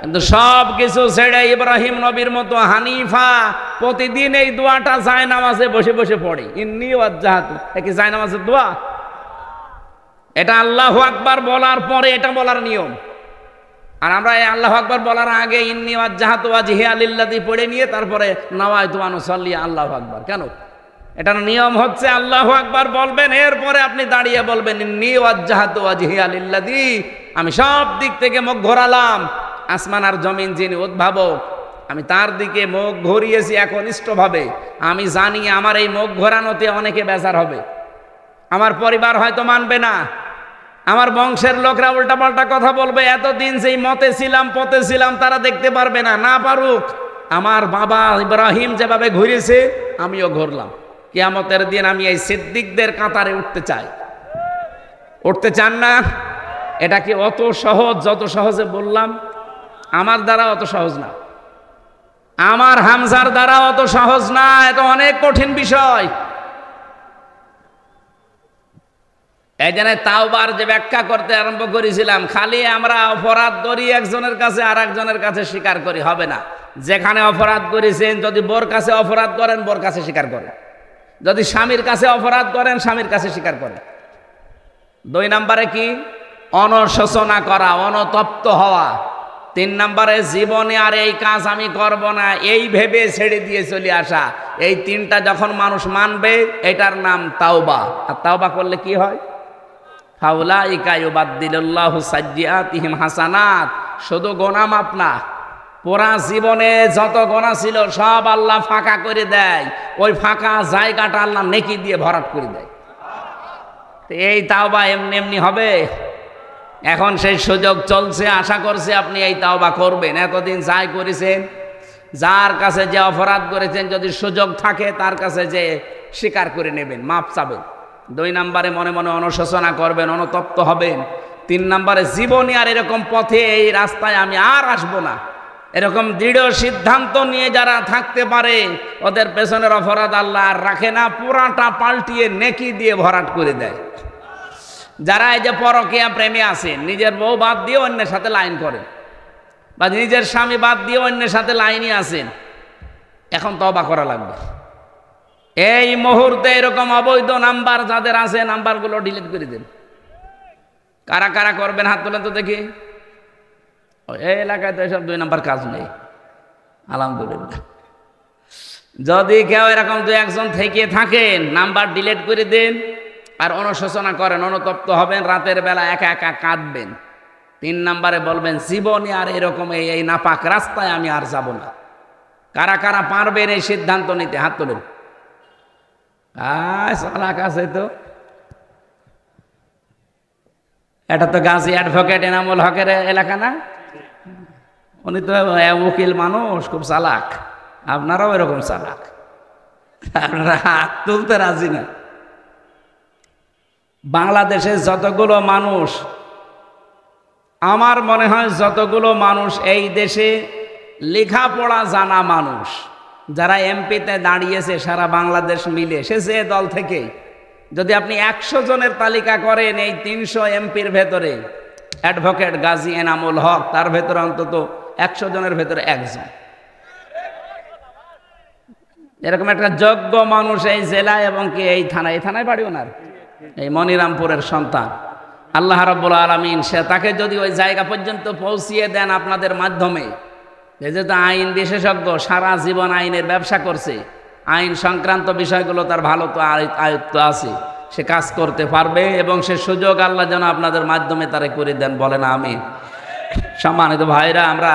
কিন্তু সব কিছু ছেড়ে ইব্রাহিম নবীর মতো হানিফা প্রতিদিন এই দোয়াটা জায়নামাজে বসে বসে পড়ে, ইন্নী ওয়াজ্জাহাতু, কি জায়নামাজের দোয়া? এটা আল্লাহু আকবার বলার পরে এটা বলার নিয়ম। আর আমরা এই আল্লাহু আকবার বলার আগে ইন্নী ওয়াজ্জাহাতু ওয়াজহিয়া লিল্লাযী পড়ে নিয়ে তারপরে নাওয়াইতু আন উসাল্লি আল্লাহু আকবার। কেন? এটার নিয়ম হচ্ছে আল্লাহু আকবার বলবেন, এরপরে আপনি দাঁড়িয়ে বলবেন ইন্নী ওয়াজ্জাহাতু ওয়াজহিয়া লিল্লাযী, আমি সব দিক থেকে মুখ ঘোরালাম, আসমান আর জমিন যিনি উদ্ভাবক, আমি তার দিকে মুখ ঘুরিয়েছি একনিষ্ঠভাবে। আমি জানি আমার এই মুখ ঘোরানোতে অনেকে বেজার হবে, আমার পরিবার হয়তো মানবে না, আমার বংশের লোকরা উল্টাপাল্টা কথা বলবে, এতদিন যেই মতে ছিলাম পথে ছিলাম তারা দেখতে পারবে না, না পারুক, আমার বাবা ইব্রাহিম যেভাবে ঘুরেছে আমিও ঘুরলাম। কিয়ামতের দিন আমি এই সিদ্দিকদের কাতারে উঠতে চাই। উঠতে চান না? এটা কি অত সহজ? যত সহজে বললাম, আমার দ্বারা অত সহজ না, আমার হামজার দ্বারা অত সহজ না, এটা অনেক কঠিন বিষয়। এই জন্য তাওবার যে ব্যাখ্যা করতে আরম্ভ করেছিলাম, খালি আমরা অপরাধ করি একজনের কাছে আর একজনের কাছে স্বীকার করি, হবে না। যেখানে অপরাধ করেছেন, যদি বোর কাছে অপরাধ করেন বোর কাছে স্বীকার করেন, যদি স্বামীর কাছে অপরাধ করেন স্বামীর কাছে স্বীকার করেন। 2 নম্বরে কি? অনশোচনা করা, অনুতপ্ত হওয়া। 3 নম্বরে জীবনে আর এই কাজ আমি করব না এই ভেবে ছেড়ে দিয়ে চলে আসা। এই 3টা যখন মানুষ মানবে এটার নাম তাওবা। আর তাওবা করলে কি হয়? ফাউলাইকা ইউবাদদিলুল্লাহু সাইয়্যাতিহিম হাসানাত। শুধু গোনা মাপ না, পুরা জীবনে যত গোনা ছিল সব আল্লাহ ফাঁকা করে দেয়, ওই ফাঁকা জায়গাটা আল্লাহ নেকি দিয়ে ভরাট করে দেয়। এই তাওবা এমনি এমনি হবে? এখন সেই সুযোগ চলছে, আশা করছে আপনি এই তাওবা করবেন। এতদিন যাই করেছেন, যার কাছে যে অপরাধ করেছেন, যদি সুযোগ থাকে তার কাছে যে স্বীকার করে নেবেন, মাপ চাবেন। 2 নম্বরে মনে মনে অনুশোচনা করবেন, অনুতপ্ত হবেন। 3 নম্বরে জীবনে আর এরকম পথে এই রাস্তায় আমি আর আসবো না, এরকম দৃঢ় সিদ্ধান্ত নিয়ে যারা থাকতে পারে ওদের পেছনের অপরাধ আল্লাহ আর রাখে না, পুরাটা পাল্টিয়ে নেকি দিয়ে ভরাট করে দেয়। যারা এই যে পরকীয়া প্রেমে আছেন, নিজের বউ বাদ দিয়ে অন্যের সাথে লাইন করেন, বা নিজের স্বামী বাদ দিয়ে অন্যের সাথে লাইনই আছেন, এখন তওবা করা লাগবে। এই মুহূর্তে এরকম অবৈধ নাম্বার যাদের আছে, নাম্বারগুলো ডিলিট করে দেন। কারা কারা করবেন হাত তোলেন তো দেখি। এই এলাকায় তো এসব 2 নাম্বার কাজ নেই, আলহামদুলিল্লাহ। যদি কেউ এরকম 2-1 জন থেকে থাকেন, নাম্বার ডিলিট করে দেন আর অনুশোচনা করেন, অনুতপ্ত হবেন, রাতের বেলা একা একা কাঁদবেন। 3 নম্বরে বলবেন জীবনে আর এরকম এই নাপাক রাস্তায় আমি আর যাব না। কারা কারা পারবেন এই সিদ্ধান্ত নিতে হাত তোলেন। চালাক আছে তো। এটা তো গাজী অ্যাডভোকেট এনামুল হকের এলাকা না? উনি তো উকিল মানুষ, খুব চালাক। আপনারাও এরকম চালাক, আপনারা হাত তুলতে রাজি না। বাংলাদেশে যতগুলো মানুষ, আমার মনে হয় যতগুলো মানুষ এই দেশে লেখাপড়া জানা মানুষ যারা এমপিতে দাঁড়িয়েছে সারা বাংলাদেশ মিলে, সে যে দল থেকে, যদি আপনি 100 জনের তালিকা করেন, এই 300 এমপির ভেতরে অ্যাডভোকেট গাজী এনামুল হক তার ভেতরে অন্তত 100 জনের ভেতরে একজন এরকম একটা যোগ্য মানুষ এই জেলায় এবং কি এই থানায় বাড়ি ওনার, এই মনিরামপুরের সন্তান। আল্লাহ রাব্বুল আলামিন সে তাকে যদি ওই জায়গা পর্যন্ত পৌঁছিয়ে দেন আপনাদের মাধ্যমে, যেহেতু আইন বিশেষজ্ঞ, সারা জীবন আইনের ব্যবসা করছে, আইন সংক্রান্ত বিষয়গুলো তার ভালো তো আয়ত্ত আছে, সে কাজ করতে পারবে এবং সে সুযোগ আল্লাহ যেন আপনাদের মাধ্যমে তারে করে দেন, বলেন আমিন। সম্মানিত ভাইরা, আমরা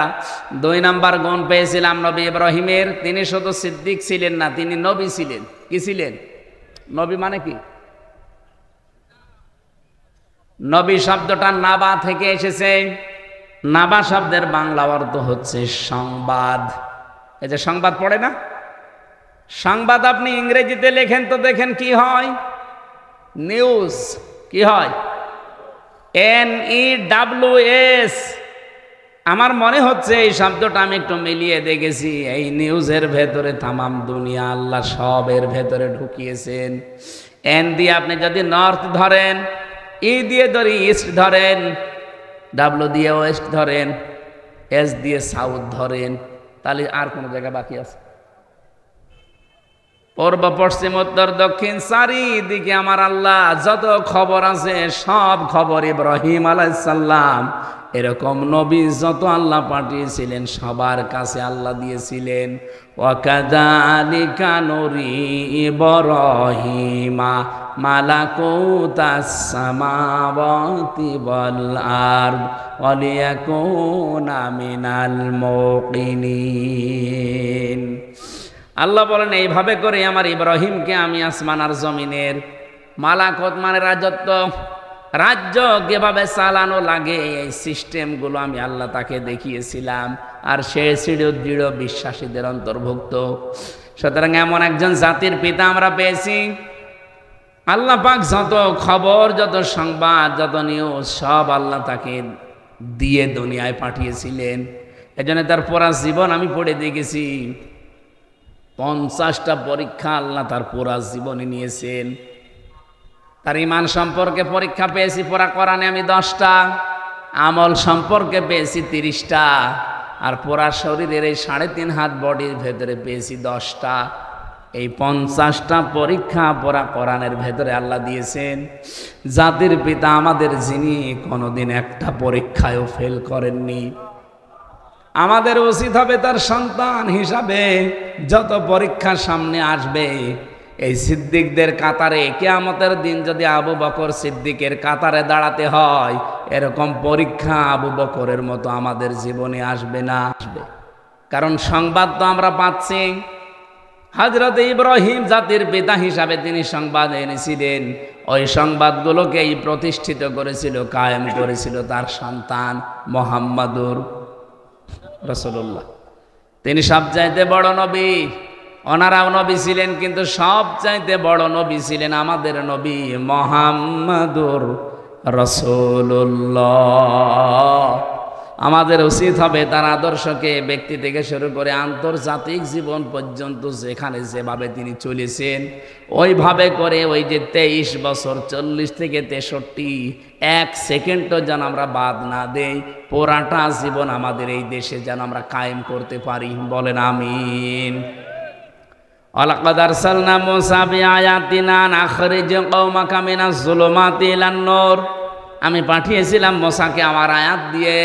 2 নাম্বার গুণ পেয়েছিলাম নবী ইব্রাহিমের। তিনি শুধু সিদ্দিক ছিলেন না, তিনি নবী ছিলেন। কি ছিলেন? নবী মানে কি? নবী শব্দটা নাবা থেকে এসেছে। নাবা শব্দের বাংলা অর্থ হচ্ছে সংবাদ। এই যে সংবাদ পড়ে না, সংবাদ আপনি ইংরেজিতে লেখেন তো দেখেন কি হয়, নিউজ। কি হয়? NEWS। আমার মনে হচ্ছে এই শব্দটা আমি একটু মিলিয়ে দেখেছি, এই নিউজের ভেতরে তামাম দুনিয়া আল্লাহ সবের ভেতরে ঢুকিয়েছেন। এন দিয়ে আপনি যদি নর্থ ধরেন, ই দিয়ে ধরি ইস্ট ধরেন, ডাব্লু দিয়ে ওয়েস্ট ধরেন, এস দিয়ে সাউথ ধরেন, তাহলে আর কোনো জায়গা বাকি আছে? পূর্ব পশ্চিম উত্তর দক্ষিণ চারিদিকে আমার আল্লাহ যত খবর আছে সব খবর ইব্রাহিম আলাইহিস সালাম এরকম নবী যত আল্লাহ পাঠিয়েছিলেন সবার কাছে আল্লাহ দিয়েছিলেন। ওয়াকাযালিকা নুরি ইব্রাহিমা মালাকুতাস সামাওয়াতি ওয়াল আরদ ওয়ালিয়াকুনা মিনাল মুকিনিন। আল্লাহ বলেন এইভাবে করে আমার ইব্রাহিমকে আমি আসমান আর জমিনের মালাকত মানে রাজত্ব, রাজ্য কিভাবে চালানো লাগে এই সিস্টেমগুলো আমি আল্লাহ তাকে দেখিয়েছিলাম, আর সে দৃঢ় বিশ্বাসীদের অন্তর্ভুক্ত। সুতরাং এমন একজন জাতির পিতা আমরা পেয়েছি। আল্লাহ পাক যত খবর, যত সংবাদ, যত নিউজ সব আল্লাহ তাকে দিয়ে দুনিয়ায় পাঠিয়েছিলেন। এজন্য তার পুরা জীবন আমি পড়ে দেখেছি, 50টা পরীক্ষা আল্লাহ তার পুরা জীবনে নিয়েছেন। তার ঈমান সম্পর্কে পরীক্ষা পেয়েছি পুরা কোরআনে আমি 10টা, আমল সম্পর্কে পেয়েছি 30টা, আর পুরা শরীরের এই 3.5 হাত বডির ভেতরে পেয়েছি 10টা। এই 50টা পরীক্ষা পুরা কোরআনের ভেতরে আল্লাহ দিয়েছেন। জাতির পিতা আমাদের, যিনি কোনোদিন একটা পরীক্ষায়ও ফেল করেননি। আমাদের উচিত হবে তার সন্তান হিসাবে যত পরীক্ষা সামনে আসবে, এই সিদ্দিকদের কাতারে কিয়ামতের দিন যদি আবু বকর সিদ্দিকের কাতারে দাঁড়াতে হয়, এরকম পরীক্ষা আবু বকরের মতো আমাদের জীবনে আসবে না। আসবে, কারণ সংবাদ তো আমরা পাচ্ছি। হযরত ইব্রাহিম জাতির পিতা হিসাবে তিনি সংবাদ এনেছিলেন, ওই সংবাদগুলোকেই প্রতিষ্ঠিত করেছিল, কায়েম করেছিল তার সন্তান মুহাম্মাদুর রাসূলুল্লাহ। তিনি সবচাইতে বড় নবী। ওনারাও নবী ছিলেন, কিন্তু সবচাইতে বড় নবী ছিলেন আমাদের নবী মুহাম্মাদুর রাসূলুল্লাহ। আমাদের উচিত হবে তার আদর্শকে ব্যক্তি থেকে শুরু করে আন্তর্জাতিক জীবন পর্যন্ত যেখানে যেভাবে তিনি চলেছেন ওইভাবে করে, ওই যে 23 বছর 40 থেকে 63 এক সেকেন্ডও যেন আমরা বাদ না দেই, পুরাটা জীবন আমাদের এই দেশে যেন আমরা কায়েম করতে পারি, বলেন আমিন। ওয়ালাকাদ আরসালনা মূসা বিআয়াতিনা নাখরিজ কওমাকা মিনাজ যুলুমাতি ইলান নূর। আমি পাঠিয়েছিলাম মূসাকে আমার আয়াত দিয়ে,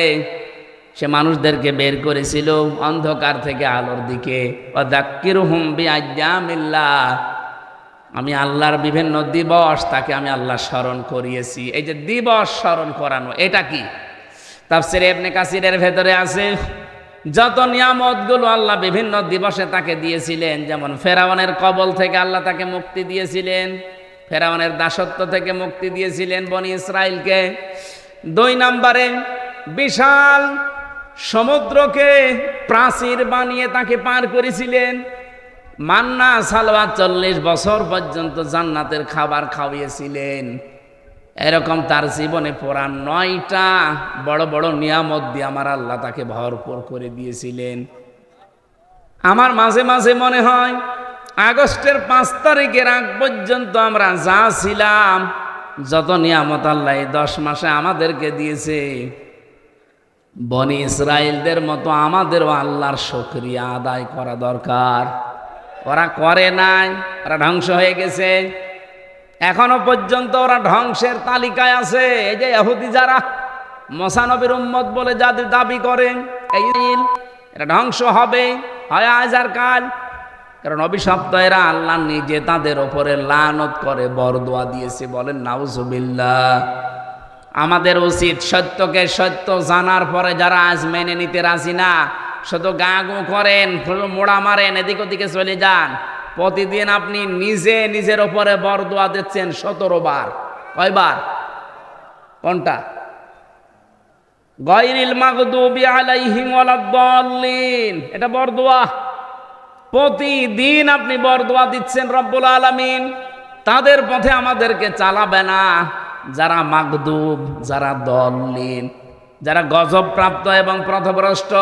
সে মানুষদেরকে বের করেছিল অন্ধকার থেকে আলোর দিকে। ওয়াযাক্কিরুহুম বিআইয়ামিল্লাহ, আমি আল্লাহর বিভিন্ন দিবস তাকে আমি আল্লাহ স্মরণ করিয়েছি। এই যে দিবস স্মরণ করানো, এটা কি? তাফসীরে ইবনে কাসিরের ভেতরে আছে যত নিয়ামতগুলো আল্লাহ বিভিন্ন দিবসে তাকে দিয়েছিলেন। যেমন ফেরাউনের কবল থেকে আল্লাহ তাকে মুক্তি দিয়েছিলেন, ফেরাউনের দাসত্ব থেকে মুক্তি দিয়েছিলেন বনি ইসরাইলকে। 2 নম্বরে বিশাল সমুদ্রকে প্রাচীর বানিয়ে তাকে পার করেছিলেন। মান্না সালওয়া 40 বছর পর্যন্ত জান্নাতের খাবার খাওয়িয়েছিলেন। এরকম তার জীবনে পুরা 9টা বড় বড় নিয়ামত দিয়ে আমার আল্লাহ তাকে ভরপুর করে দিয়েছিলেন। আমার মাঝে মাঝে মনে হয় আগস্টের 5 তারিখের আগ পর্যন্ত আমরা যা ছিলাম, যত নিয়ামত আল্লাহ 10 মাসে আমাদেরকে দিয়েছে, বনি ইসরাইলদের মতো আমাদেরও আল্লাহর শুকরিয়া আদায় করা দরকার। ওরা করে নাই, ওরা ধ্বংস হয়ে গেছে। এখনো পর্যন্ত ওরা ধ্বংসের তালিকায় আছে। এই যে ইহুদি যারা মুসা নবীর উম্মত বলে যাদের দাবি করেন, এরা ধ্বংস হবে হয় আজ আর কাল। কারণ অভিশপ্ত এরা আল্লাহ নিজে তাদের ওপরে লানত করে বরদোয়া দিয়েছে। বলেন নাউজুবিল্লাহ। আমাদের উচিত সত্যকে সত্য জানার পরে যারা আজ মেনে নিতে রাজি না, শুধু গা গু করেন, মোড়া মারেন, এদিক ওদিকে চলে যান, প্রতিদিন আপনি নিজে নিজের ওপরে বরদোয়া দিচ্ছেন 17 বার। কয়বার? কোনটা? গায়রিল মাগদুবি আলাইহিম ওয়ালাদ-দাল্লিন, এটা বরদোয়া। প্রতিদিন আপনি বরদোয়া দিচ্ছেন রব্বুল আলামিন তাদের পথে আমাদেরকে চালাবে না, যারা মাগদুব, যারা দল্লিন, যারা গজব প্রাপ্ত এবং পথভ্রষ্ট।